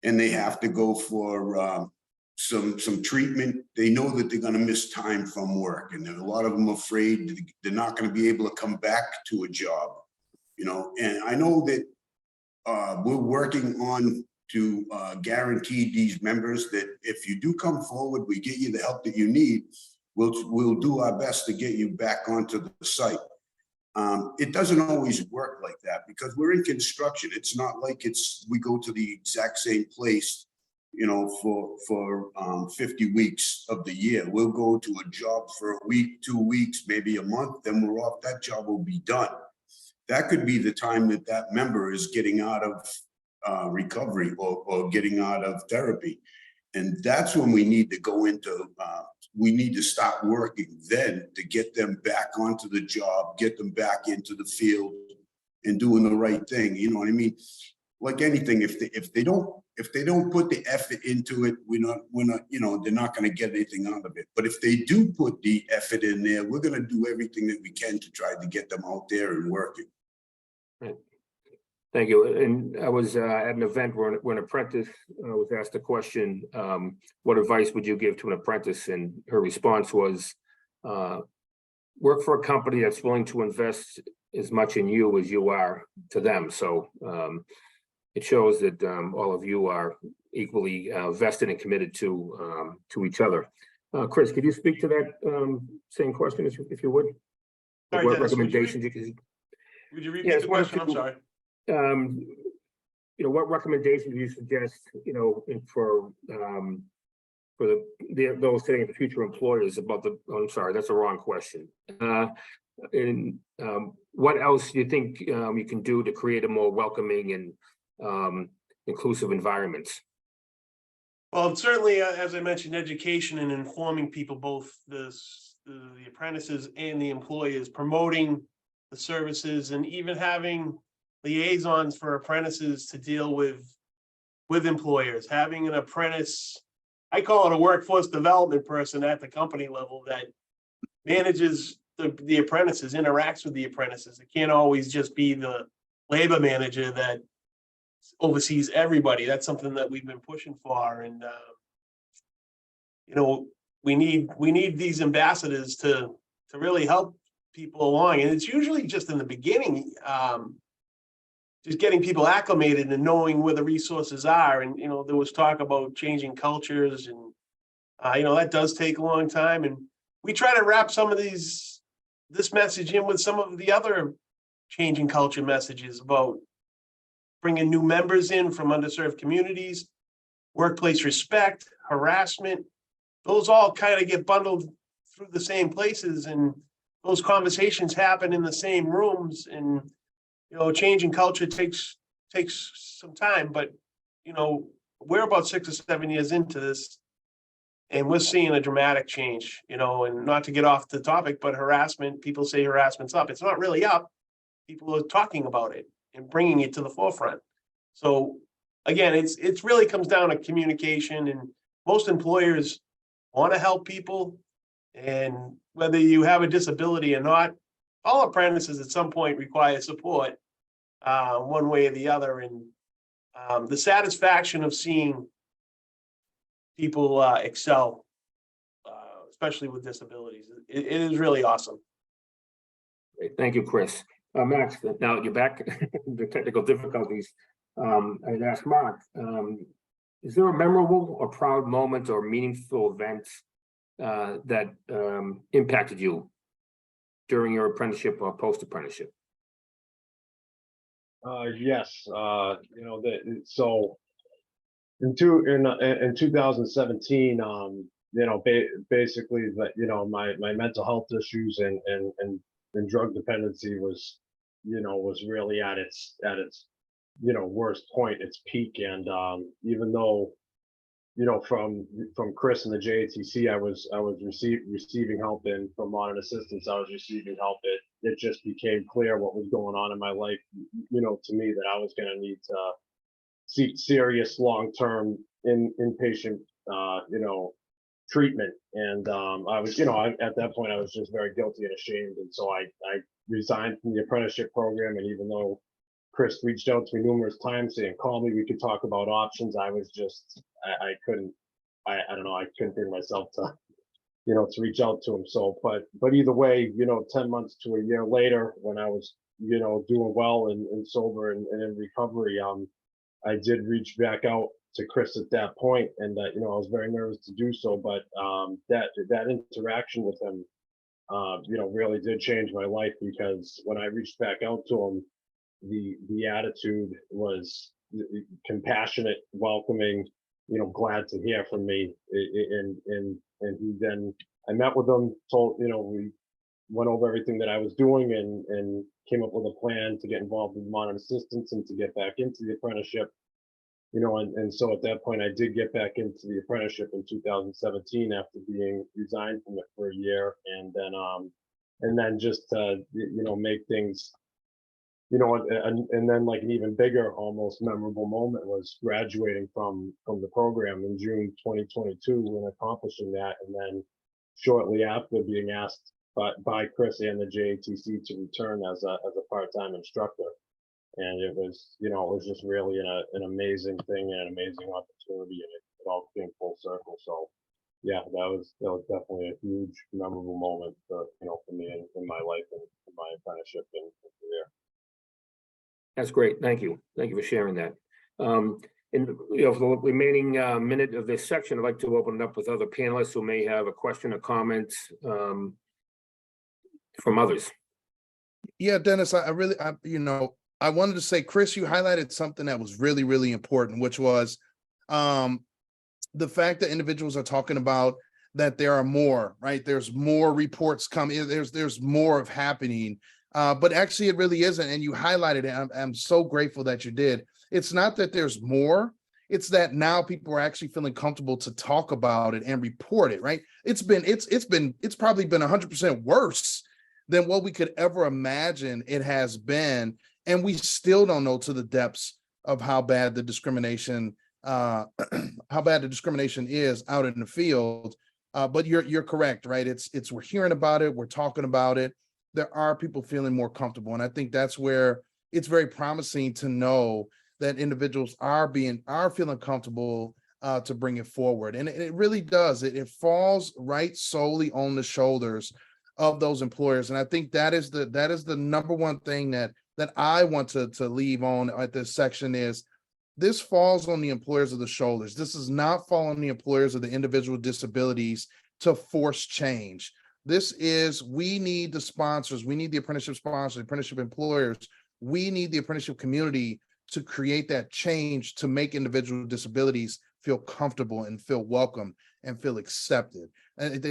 and they have to go for some treatment, they know that they're going to miss time from work, and a lot of them are afraid they're not going to be able to come back to a job, you know. And I know that we're working on to guarantee these members that if you do come forward, we get you the help that you need. We'll do our best to get you back onto the site. It doesn't always work like that because we're in construction. It's not like we go to the exact same place, you know, for 50 weeks of the year. We'll go to a job for a week, 2 weeks, maybe a month, then we're off. That job will be done. That could be the time that that member is getting out of recovery or getting out of therapy. And that's when we need to go into, we need to start working then to get them back onto the job, get them back into the field and doing the right thing. You know what I mean? Like anything, if they don't put the effort into it, we're not, you know, they're not going to get anything out of it. But if they do put the effort in there, we're going to do everything that we can to try to get them out there and working. Right. Thank you. And I was at an event where an apprentice was asked a question, what advice would you give to an apprentice? And her response was, work for a company that's willing to invest as much in you as you are to them. So it shows that all of you are equally vested and committed to each other. Chris, could you speak to that same question if you would? Sorry, What Dennis, recommendations you could? would you repeat the question? I'm sorry. You know, what recommendations do you suggest, you know, for those sitting at the future employers about the, oh, I'm sorry, that's the wrong question. And what else do you think you can do to create a more welcoming and inclusive environment? Well, certainly, as I mentioned, education and informing people, both the apprentices and the employers, promoting the services and even having liaisons for apprentices to deal with employers, having an apprentice, I call it a workforce development person at the company level that manages the apprentices, interacts with the apprentices. It can't always just be the labor manager that oversees everybody. That's something that we've been pushing for. And, you know, we need these ambassadors to really help people along. And it's usually just in the beginning, just getting people acclimated and knowing where the resources are. And, you know, there was talk about changing cultures and, you know, that does take a long time. And we try to wrap some of this message in with some of the other changing culture messages about bringing new members in from underserved communities, workplace respect, harassment. Those all kind of get bundled through the same places, and those conversations happen in the same rooms. And, you know, changing culture takes some time, but, you know, we're about 6 or 7 years into this and we're seeing a dramatic change, you know. And not to get off the topic, but harassment, people say harassment's up. It's not really up. People are talking about it and bringing it to the forefront. So again, it's really comes down to communication, and most employers want to help people. And whether you have a disability or not, all apprentices at some point require support, one way or the other. And the satisfaction of seeing people excel, especially with disabilities, it is really awesome. Great. Thank you, Chris. Max, now you're back. The technical difficulties. I'd ask Mark, is there a memorable or proud moment or meaningful event that impacted you during your apprenticeship or post-apprenticeship? Yes, you know, so in 2017, you know, basically that, you know, my mental health issues and drug dependency was, you know, was really at its you know, worst point, its peak. And even though, you know, from Chris and the JATC, I was receiving help, and from Modern Assistance, I was receiving help. It just became clear what was going on in my life, you know, to me, that I was going to need to seek serious long-term inpatient, you know, treatment. And I was, at that point, I was just very guilty and ashamed. And so I resigned from the apprenticeship program. And even though Chris reached out to me numerous times saying, call me, we could talk about options, I was just, I couldn't, I don't know, I couldn't bring myself to, to reach out to him. So, but either way, 10 months to a year later, when I was, doing well and sober and in recovery, I did reach back out to Chris at that point, and I was very nervous to do so, but that interaction with him, really did change my life, because when I reached back out to him, the attitude was compassionate, welcoming, glad to hear from me, and he then, I met with him, told, we went over everything that I was doing and came up with a plan to get involved in modern assistance and to get back into the apprenticeship. And so at that point, I did get back into the apprenticeship in 2017 after being resigned from it for a year, and then just to, make things, and then like an even bigger, almost memorable moment was graduating from the program in June 2022 and accomplishing that, and then shortly after being asked by Chris and the JATC to return as a part-time instructor. And it was, it was just really an amazing thing and an amazing opportunity, and it all came full circle. So yeah, that was definitely a huge memorable moment for, for me in my life and in my apprenticeship and career. That's great. Thank you. Thank you for sharing that. And for the remaining minute of this section, I'd like to open it up with other panelists who may have a question or comment from others. Yeah, Dennis, I wanted to say, Chris, you highlighted something that was really, really important, which was the fact that individuals are talking about that there are more, right? There's more reports coming. There's more of happening, but actually it really isn't. And you highlighted it. I'm so grateful that you did. It's not that there's more. It's that now people are actually feeling comfortable to talk about it and report it, right? It's probably been 100% worse than what we could ever imagine it has been. And we still don't know to the depths of how bad the discrimination is out in the field. But you're correct, right? It's we're hearing about it, we're talking about it. There are people feeling more comfortable. And I think that's where it's very promising to know that individuals are feeling comfortable to bring it forward. And it really does. It falls right solely on the shoulders of those employers. And I think that is the number one thing that I want to leave on at this section is this falls on the employers of the shoulders. This does not fall on the employers of the individual disabilities to force change. We need the sponsors, we need the apprenticeship sponsors, apprenticeship employers, we need the apprenticeship community to create that change to make individual disabilities feel comfortable and feel welcome and feel accepted. And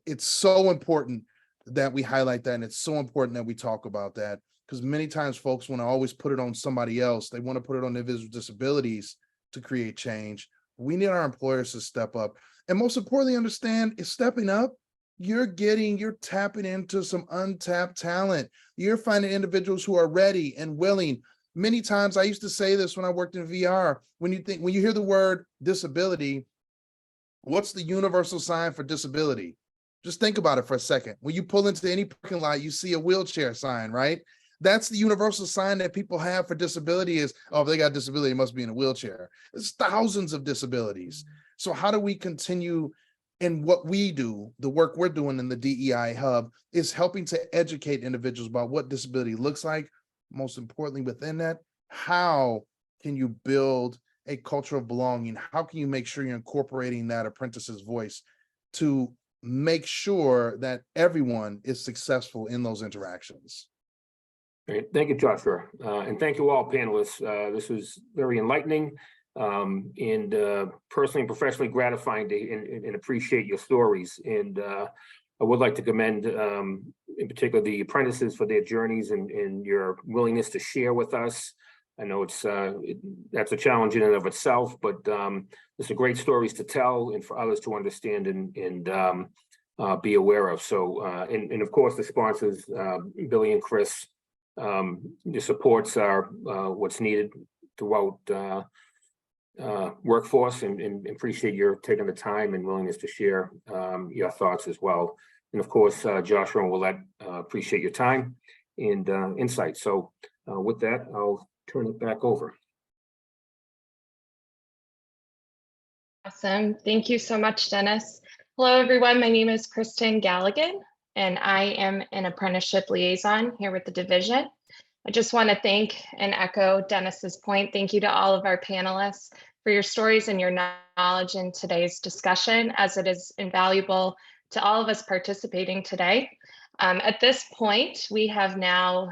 it's so important that we highlight that, and it's so important that we talk about that, because many times folks want to always put it on somebody else. They want to put it on individual disabilities to create change. We need our employers to step up, and most importantly, understand is stepping up. You're tapping into some untapped talent. You're finding individuals who are ready and willing. Many times I used to say this when I worked in VR, when you hear the word disability, what's the universal sign for disability? Just think about it for a second. When you pull into any parking lot, you see a wheelchair sign, right? That's the universal sign that people have for disability is, oh, if they got disability, it must be in a wheelchair. There's thousands of disabilities. So how do we continue in what we do, the work we're doing in the DEI Hub is helping to educate individuals about what disability looks like. Most importantly, within that, how can you build a culture of belonging? How can you make sure you're incorporating that apprentice's voice to make sure that everyone is successful in those interactions? Great. Thank you, Joshua. And thank you all panelists. This was very enlightening and personally and professionally gratifying to and appreciate your stories. And I would like to commend in particular the apprentices for their journeys and your willingness to share with us. I know that's a challenge in and of itself, but there's some great stories to tell and for others to understand and be aware of. So, and of course, the sponsors, Billy and Chris, the supports are what's needed throughout workforce and appreciate your taking the time and willingness to share your thoughts as well. And of course, Joshua and Willette, appreciate your time and insight. So with that, I'll turn it back over. Awesome. Thank you so much, Dennis. Hello, everyone. My name is Kristen Galligan, and I am an apprenticeship liaison here with the division. I just want to thank and echo Dennis's point. Thank you to all of our panelists for your stories and your knowledge in today's discussion, as it is invaluable to all of us participating today. At this point, we have now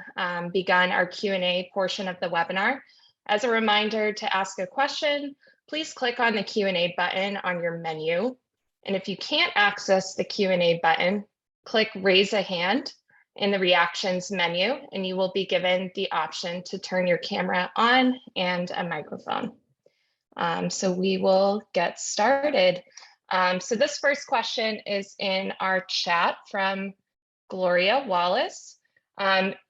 begun our Q&A portion of the webinar. As a reminder, to ask a question, please click on the Q&A button on your menu. And if you can't access the Q&A button, click Raise a Hand in the Reactions menu, and you will be given the option to turn your camera on and a microphone. So we will get started. So this first question is in our chat from Gloria Wallace.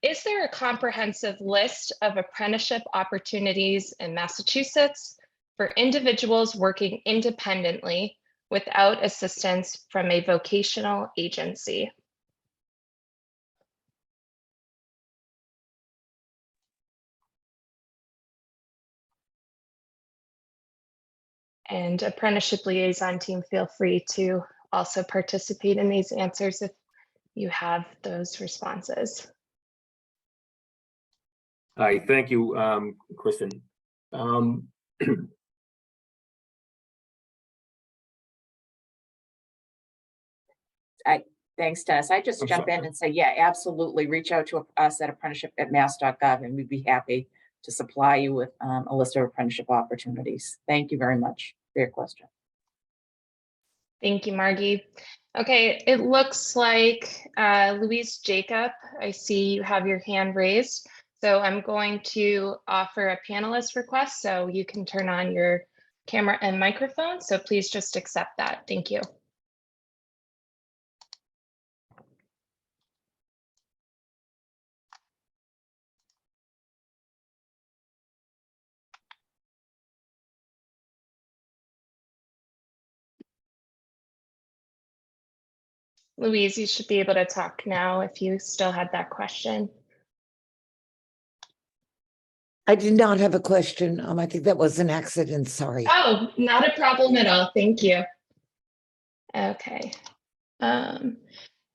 Is there a comprehensive list of apprenticeship opportunities in Massachusetts for individuals working independently without assistance from a vocational agency? And apprenticeship liaison team, feel free to also participate in these answers if you have those responses. Hi, thank you, Kristen. Thanks, Dennis. I just jump in and say, yeah, absolutely. Reach out to us at apprenticeship@mass.gov, and we'd be happy to supply you with a list of apprenticeship opportunities. Thank you very much for your question. Thank you, Margie. Okay, it looks like Louise Jacob, I see you have your hand raised. So I'm going to offer a panelist request so you can turn on your camera and microphone. So please just accept that. Thank you. Louise, you should be able to talk now if you still had that question. I did not have a question. I think that was an accident. Sorry. Oh, not a problem at all. Thank you. Okay.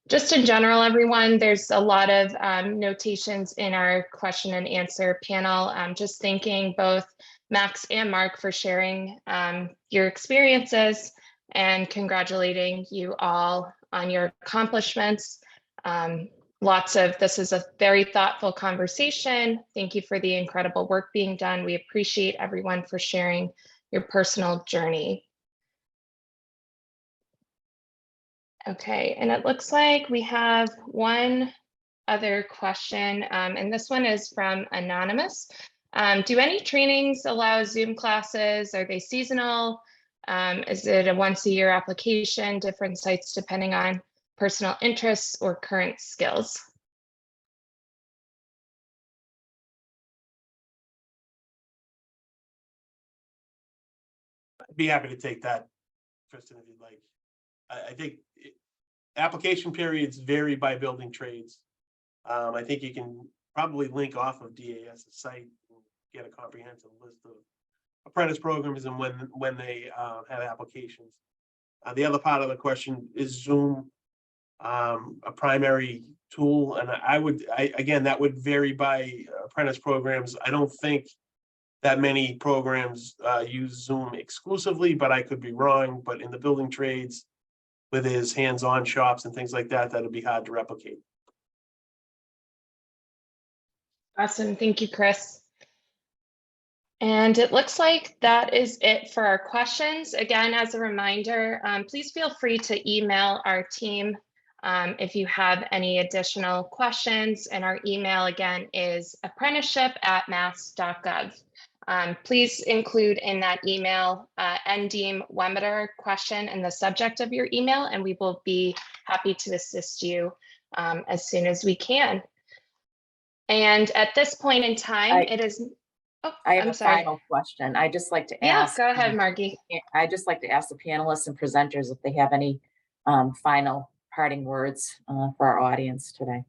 Just in general, everyone, there's a lot of notations in our question and answer panel. Just thanking both Max and Mark for sharing your experiences and congratulating you all on your accomplishments. This is a very thoughtful conversation. Thank you for the incredible work being done. We appreciate everyone for sharing your personal journey. Okay, and it looks like we have one other question, and this one is from Anonymous. Do any trainings allow Zoom classes? Are they seasonal? Is it a once-a-year application, different sites depending on personal interests or current skills? I'd be happy to take that, Kristen, if you'd like. I think application periods vary by building trades. I think you can probably link off of DAS's site and get a comprehensive list of apprentice programs and when they have applications. The other part of the question, is Zoom a primary tool? And again, that would vary by apprentice programs. I don't think that many programs use Zoom exclusively, but I could be wrong. But in the building trades, with his hands-on shops and things like that, that'd be hard to replicate. Awesome, thank you, Chris. And it looks like that is it for our questions. Again, as a reminder, please feel free to email our team if you have any additional questions. And our email again is apprenticeship@mass.gov. Please include in that email NDEAM webinar question in the subject of your email, and we will be happy to assist you as soon as we can. And at this point in time, it is. Oh, I have I'm a sorry. final question. I'd just like to Yeah, ask. go ahead, Margie. I'd just like to ask the panelists and presenters if they have any final parting words for our audience today.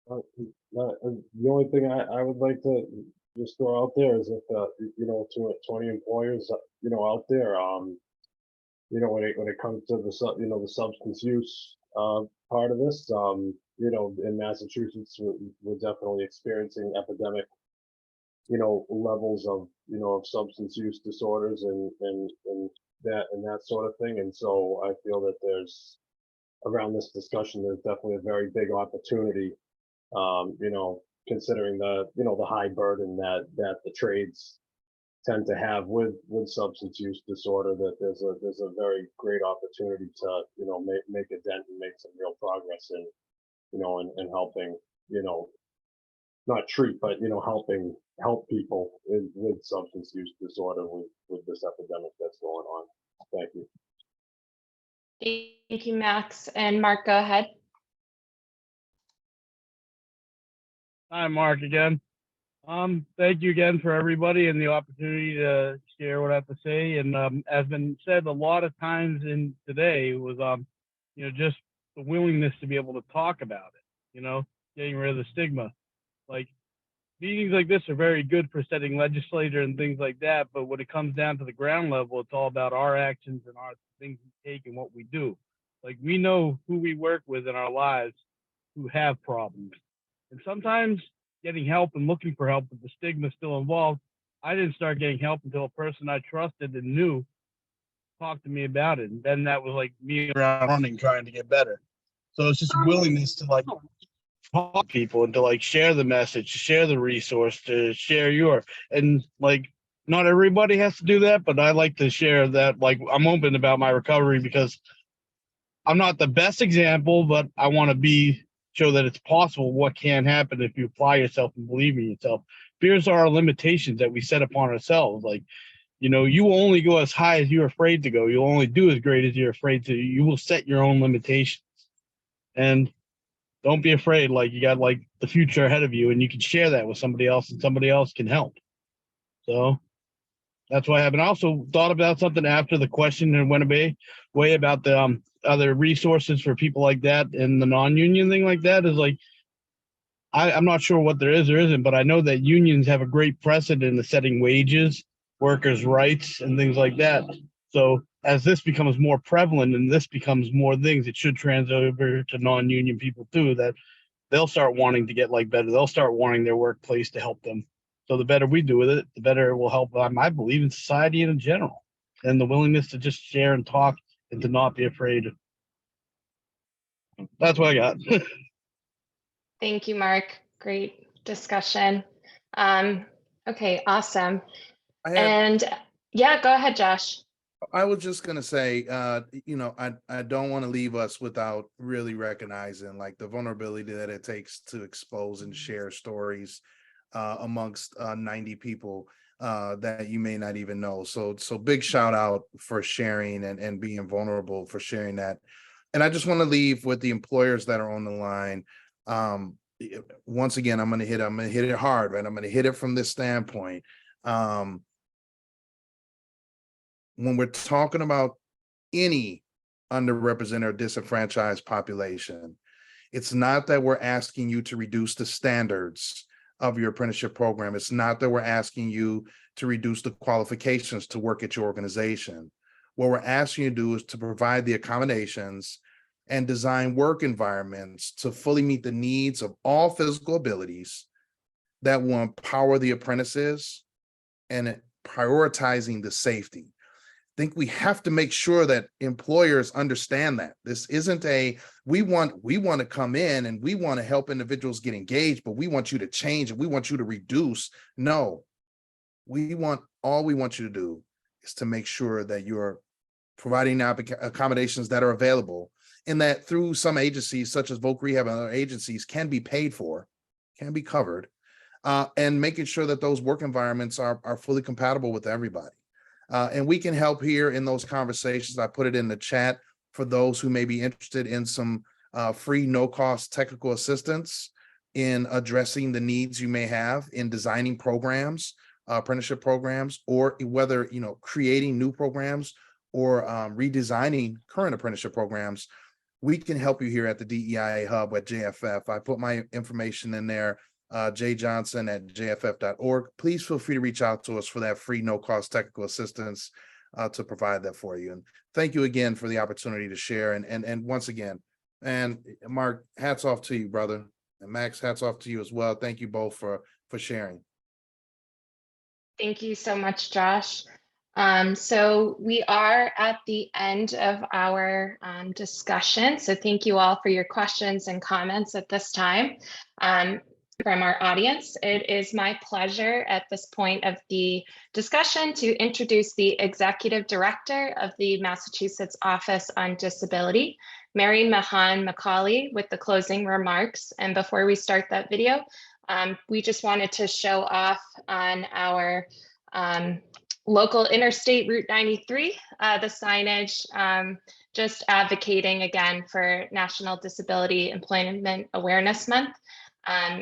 The only thing I would like to just throw out there is if, to 20 employers, out there, when it comes to the substance use, part of this, in Massachusetts, we're definitely experiencing epidemic, levels of substance use disorders and that sort of thing. And so I feel that around this discussion, there's definitely a very big opportunity, considering the high burden that the trades tend to have with substance use disorder, that there's a very great opportunity to, make a dent and make some real progress in, in helping, not treat, but, help people with substance use disorder with this epidemic that's going on. Thank you. Thank you, Max. And Mark, go ahead. Hi, Mark again. Thank you again for everybody and the opportunity to share what I have to say. And as been said a lot of times in today was, just the willingness to be able to talk about it, getting rid of the stigma. Like meetings like this are very good for setting legislature and things like that. But when it comes down to the ground level, it's all about our actions and our things we take and what we do. Like we know who we work with in our lives who have problems. And sometimes getting help and looking for help, but the stigma is still involved. I didn't start getting help until a person I trusted and knew talked to me about it. And then that was like me around running, trying to get better. So it's just willingness to like talk to people and to like share the message, share the resource, to share and like not everybody has to do that, but I like to share that. Like I'm open about my recovery because I'm not the best example, but I want to show that it's possible what can happen if you apply yourself and believe in yourself. Fears are our limitations that we set upon ourselves. Like, you will only go as high as you're afraid to go. You'll only do as great as you're afraid to. You will set your own limitations. And don't be afraid. Like you got like the future ahead of you and you can share that with somebody else and somebody else can help. So that's what happened. I also thought about something after the question and went away about the other resources for people like that, and the non-union thing like that is like, I'm not sure what there is or isn't, but I know that unions have a great precedent in setting wages, workers' rights, and things like that. So as this becomes more prevalent and this becomes more things, it should transfer over to non-union people too, that they'll start wanting to get like better. They'll start wanting their workplace to help them. So the better we do with it, the better it will help, I believe, in society in general, and the willingness to just share and talk and to not be afraid. That's what I got. Thank you, Mark. Great discussion. Okay, awesome. And yeah, go ahead, Josh. I was just gonna say, I don't want to leave us without really recognizing like the vulnerability that it takes to expose and share stories amongst 90 people that you may not even know. So big shout out for sharing and being vulnerable, for sharing that. And I just want to leave with the employers that are on the line. Once again, I'm gonna hit it hard, right? I'm gonna hit it from this standpoint. When we're talking about any underrepresented or disenfranchised population, it's not that we're asking you to reduce the standards of your apprenticeship program. It's not that we're asking you to reduce the qualifications to work at your organization. What we're asking you to do is to provide the accommodations and design work environments to fully meet the needs of all physical abilities that will empower the apprentices and prioritizing the safety. I think we have to make sure that employers understand that this isn't we want to come in and we want to help individuals get engaged, but we want you to change and we want you to reduce. No, all we want you to do is to make sure that you're providing accommodations that are available, and that through some agencies such as Voc Rehab and other agencies can be paid for, can be covered, and making sure that those work environments are fully compatible with everybody. And we can help here in those conversations. I put it in the chat. for those who may be interested in some free, no-cost technical assistance in addressing the needs you may have in designing programs, apprenticeship programs, or whether, creating new programs or redesigning current apprenticeship programs. We can help you here at the DEIA Hub at JFF. I put my information in there, jjohnson@jff.org. Please feel free to reach out to us for that free, no-cost technical assistance to provide that for you. And thank you again for the opportunity to share. And once again, and Mark, hats off to you, brother. And Max, hats off to you as well. Thank you both for sharing. Thank you so much, Josh. So we are at the end of our discussion. So thank you all for your questions and comments at this time. From our audience, it is my pleasure at this point of the discussion to introduce the Executive Director of the Massachusetts Office on Disability, Mary Mahan Macaulay, with the closing remarks. And before we start that video, we just wanted to show off on our local Interstate Route 93, the signage, just advocating again for National Disability Employment Awareness Month.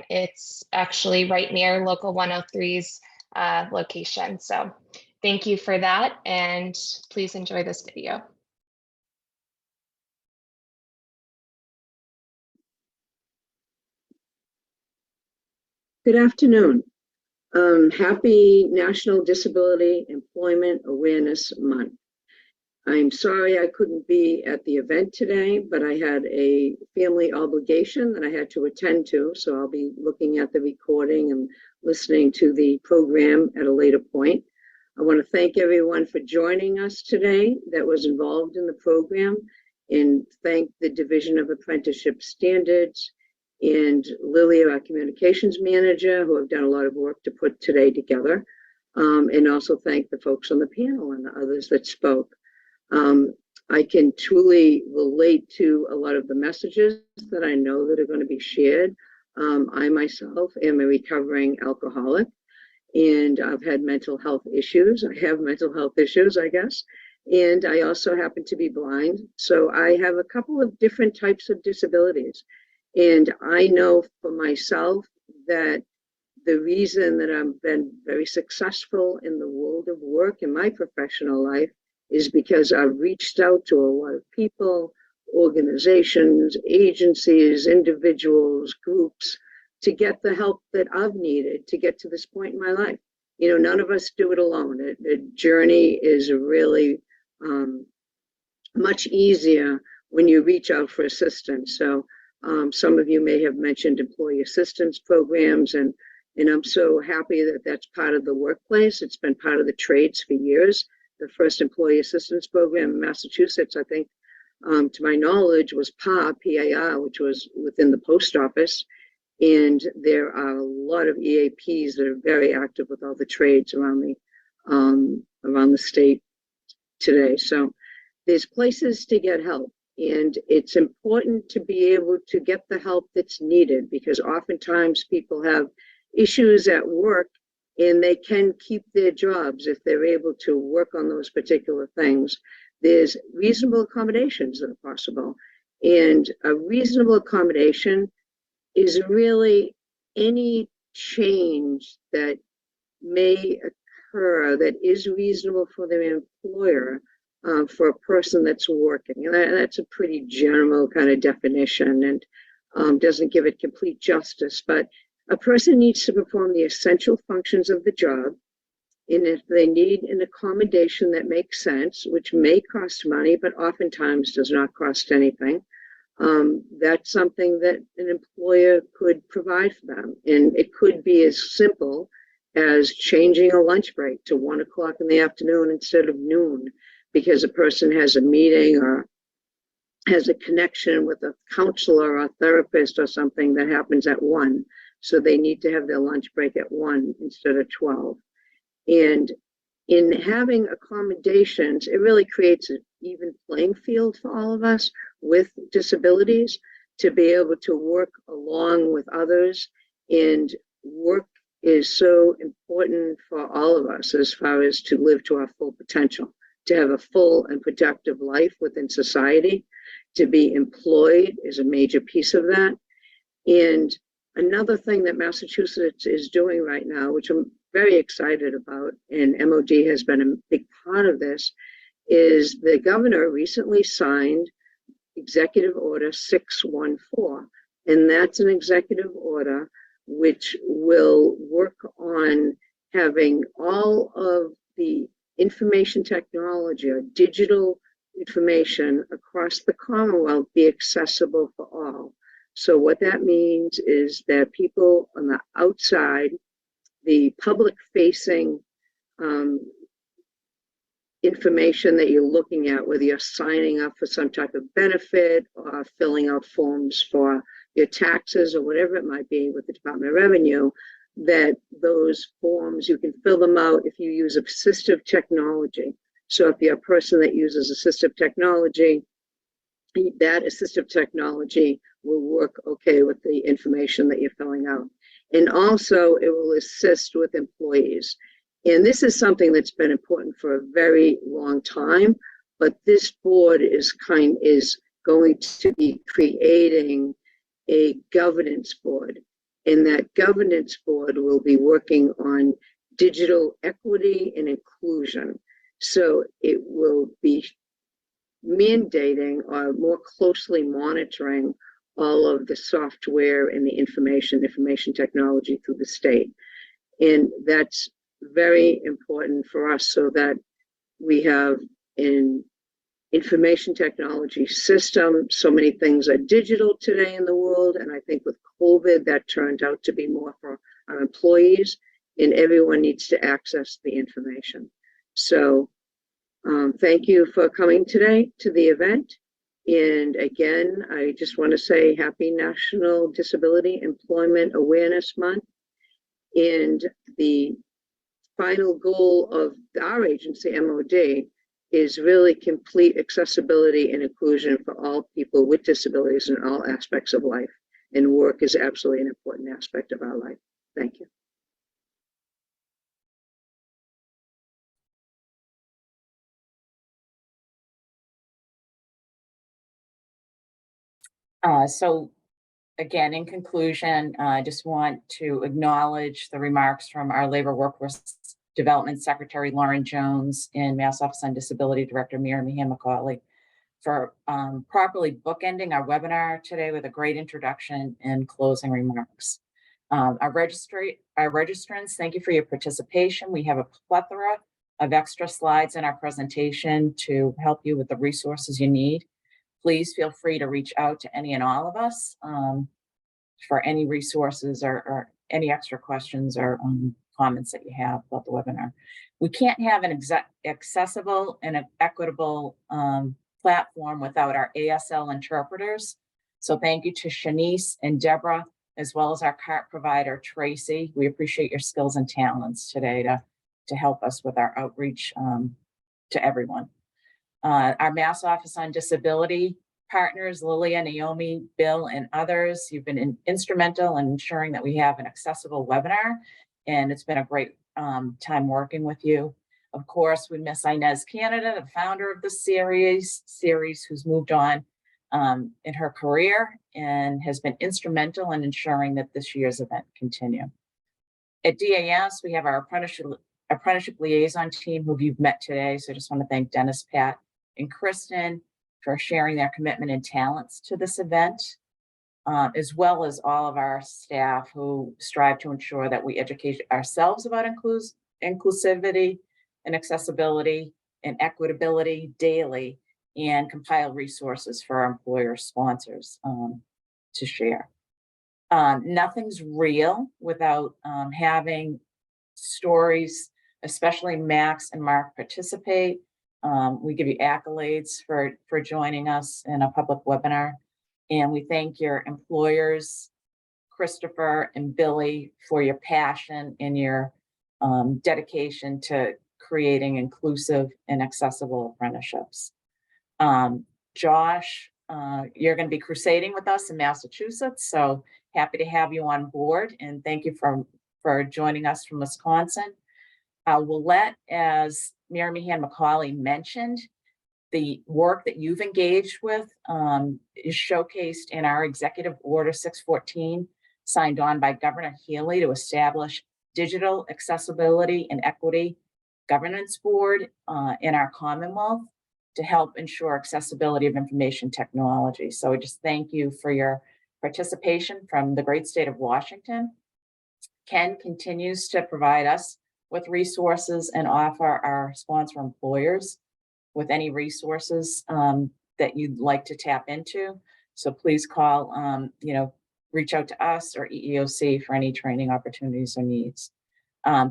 It's actually right near Local 103's location. So thank you for that, and please enjoy this video. Good afternoon. Happy National Disability Employment Awareness Month. I'm sorry I couldn't be at the event today, but I had a family obligation that I had to attend to, so I'll be looking at the recording and listening to the program at a later point. I want to thank everyone for joining us today that was involved in the program, and thank the Division of Apprenticeship Standards and Lily, our communications manager, who have done a lot of work to put today together, and also thank the folks on the panel and the others that spoke. I can truly relate to a lot of the messages that I know that are going to be shared. I myself am a recovering alcoholic, and I've had mental health issues. I have mental health issues, I guess. And I also happen to be blind. So I have a couple of different types of disabilities. And I know for myself that the reason that I've been very successful in the world of work in my professional life is because I've reached out to a lot of people, organizations, agencies, individuals, groups, to get the help that I've needed to get to this point in my life. None of us do it alone. The journey is really much easier when you reach out for assistance. So some of you may have mentioned employee assistance programs, and I'm so happy that that's part of the workplace. It's been part of the trades for years. The first employee assistance program in Massachusetts, I think, to my knowledge, was PAR, which was within the post office. And there are a lot of EAPs that are very active with all the trades around the state today. So there's places to get help. And it's important to be able to get the help that's needed, because oftentimes people have issues at work and they can keep their jobs if they're able to work on those particular things. There's reasonable accommodations that are possible. And a reasonable accommodation is really any change that may occur that is reasonable for their employer, for a person that's working. And that's a pretty general kind of definition, and doesn't give it complete justice. But a person needs to perform the essential functions of the job. And if they need an accommodation that makes sense, which may cost money, but oftentimes does not cost anything, that's something that an employer could provide for them. And it could be as simple as changing a lunch break to 1 o'clock in the afternoon instead of noon, because a person has a meeting or has a connection with a counselor or a therapist or something that happens at 1. So they need to have their lunch break at 1 instead of 12. And in having accommodations, it really creates an even playing field for all of us with disabilities to be able to work along with others. And work is so important for all of us as far as to live to our full potential, to have a full and productive life within society. To be employed is a major piece of that. And another thing that Massachusetts is doing right now, which I'm very excited about, and MOD has been a big part of this, is the governor recently signed Executive Order 614. And that's an executive order which will work on having all of the information technology or digital information across the Commonwealth be accessible for all. So what that means is that people on the outside, the public facing information that you're looking at, whether you're signing up for some type of benefit or filling out forms for your taxes or whatever it might be with the Department of Revenue, that those forms, you can fill them out if you use assistive technology. So if you're a person that uses assistive technology, that assistive technology will work okay with the information that you're filling out. And also it will assist with employees. And this is something that's been important for a very long time, but this board is going to be creating a governance board. And that governance board will be working on digital equity and inclusion. So it will be mandating or more closely monitoring all of the software and the information technology through the state. And that's very important for us so that we have an information technology system. So many things are digital today in the world. And I think with COVID, that turned out to be more for our employees, and everyone needs to access the information. So thank you for coming today to the event. And again, I just want to say happy National Disability Employment Awareness Month. And the final goal of our agency, MOD, is really complete accessibility and inclusion for all people with disabilities in all aspects of life. And work is absolutely an important aspect of our life. Thank you. So again, in conclusion, I just want to acknowledge the remarks from our Labor Workforce Development Secretary Lauren Jones and Mass Office on Disability Director Mira Macaulay for properly bookending our webinar today with a great introduction and closing remarks. Our registrants, thank you for your participation. We have a plethora of extra slides in our presentation to help you with the resources you need. Please feel free to reach out to any and all of us for any resources or any extra questions or comments that you have about the webinar. We can't have an accessible and equitable platform without our ASL interpreters. So thank you to Shanice and Deborah, as well as our CART provider, Tracy. We appreciate your skills and talents today to help us with our outreach to everyone. Our Mass Office on Disability partners, Lilia, Naomi, Bill, and others, you've been instrumental in ensuring that we have an accessible webinar, and it's been a great time working with you. Of course, we miss Inez Canada, the founder of the series who's moved on in her career and has been instrumental in ensuring that this year's event continue. At DAS, we have our apprenticeship liaison team who you've met today. So I just want to thank Dennis, Pat, and Kristen for sharing their commitment and talents to this event, as well as all of our staff who strive to ensure that we educate ourselves about inclusivity and accessibility and equitability daily and compile resources for our employer sponsors to share. Nothing's real without having stories, especially Max and Mark participate. We give you accolades for joining us in a public webinar. And we thank your employers, Christopher and Billy, for your passion and your dedication to creating inclusive and accessible apprenticeships. Josh, you're going to be crusading with us in Massachusetts, so happy to have you on board, and thank you for joining us from Wisconsin. Willette, as Mary Meehan McCauley mentioned, the work that you've engaged with is showcased in our Executive Order 614, signed on by Governor Healy to establish Digital Accessibility and Equity Governance Board in our Commonwealth to help ensure accessibility of information technology. So I just thank you for your participation from the great state of Washington. Ken continues to provide us with resources and offer our sponsor employers with any resources that you'd like to tap into. So please call, reach out to us or EEOC for any training opportunities or needs.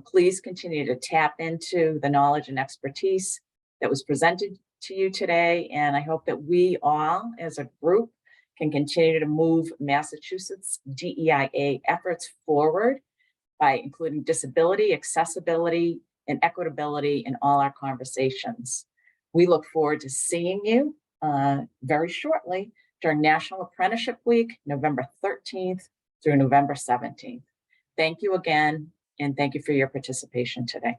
Please continue to tap into the knowledge and expertise that was presented to you today. And I hope that we all as a group can continue to move Massachusetts DEIA efforts forward by including disability, accessibility, and equitability in all our conversations. We look forward to seeing you very shortly during National Apprenticeship Week, November 13th through November 17th. Thank you again, and thank you for your participation today.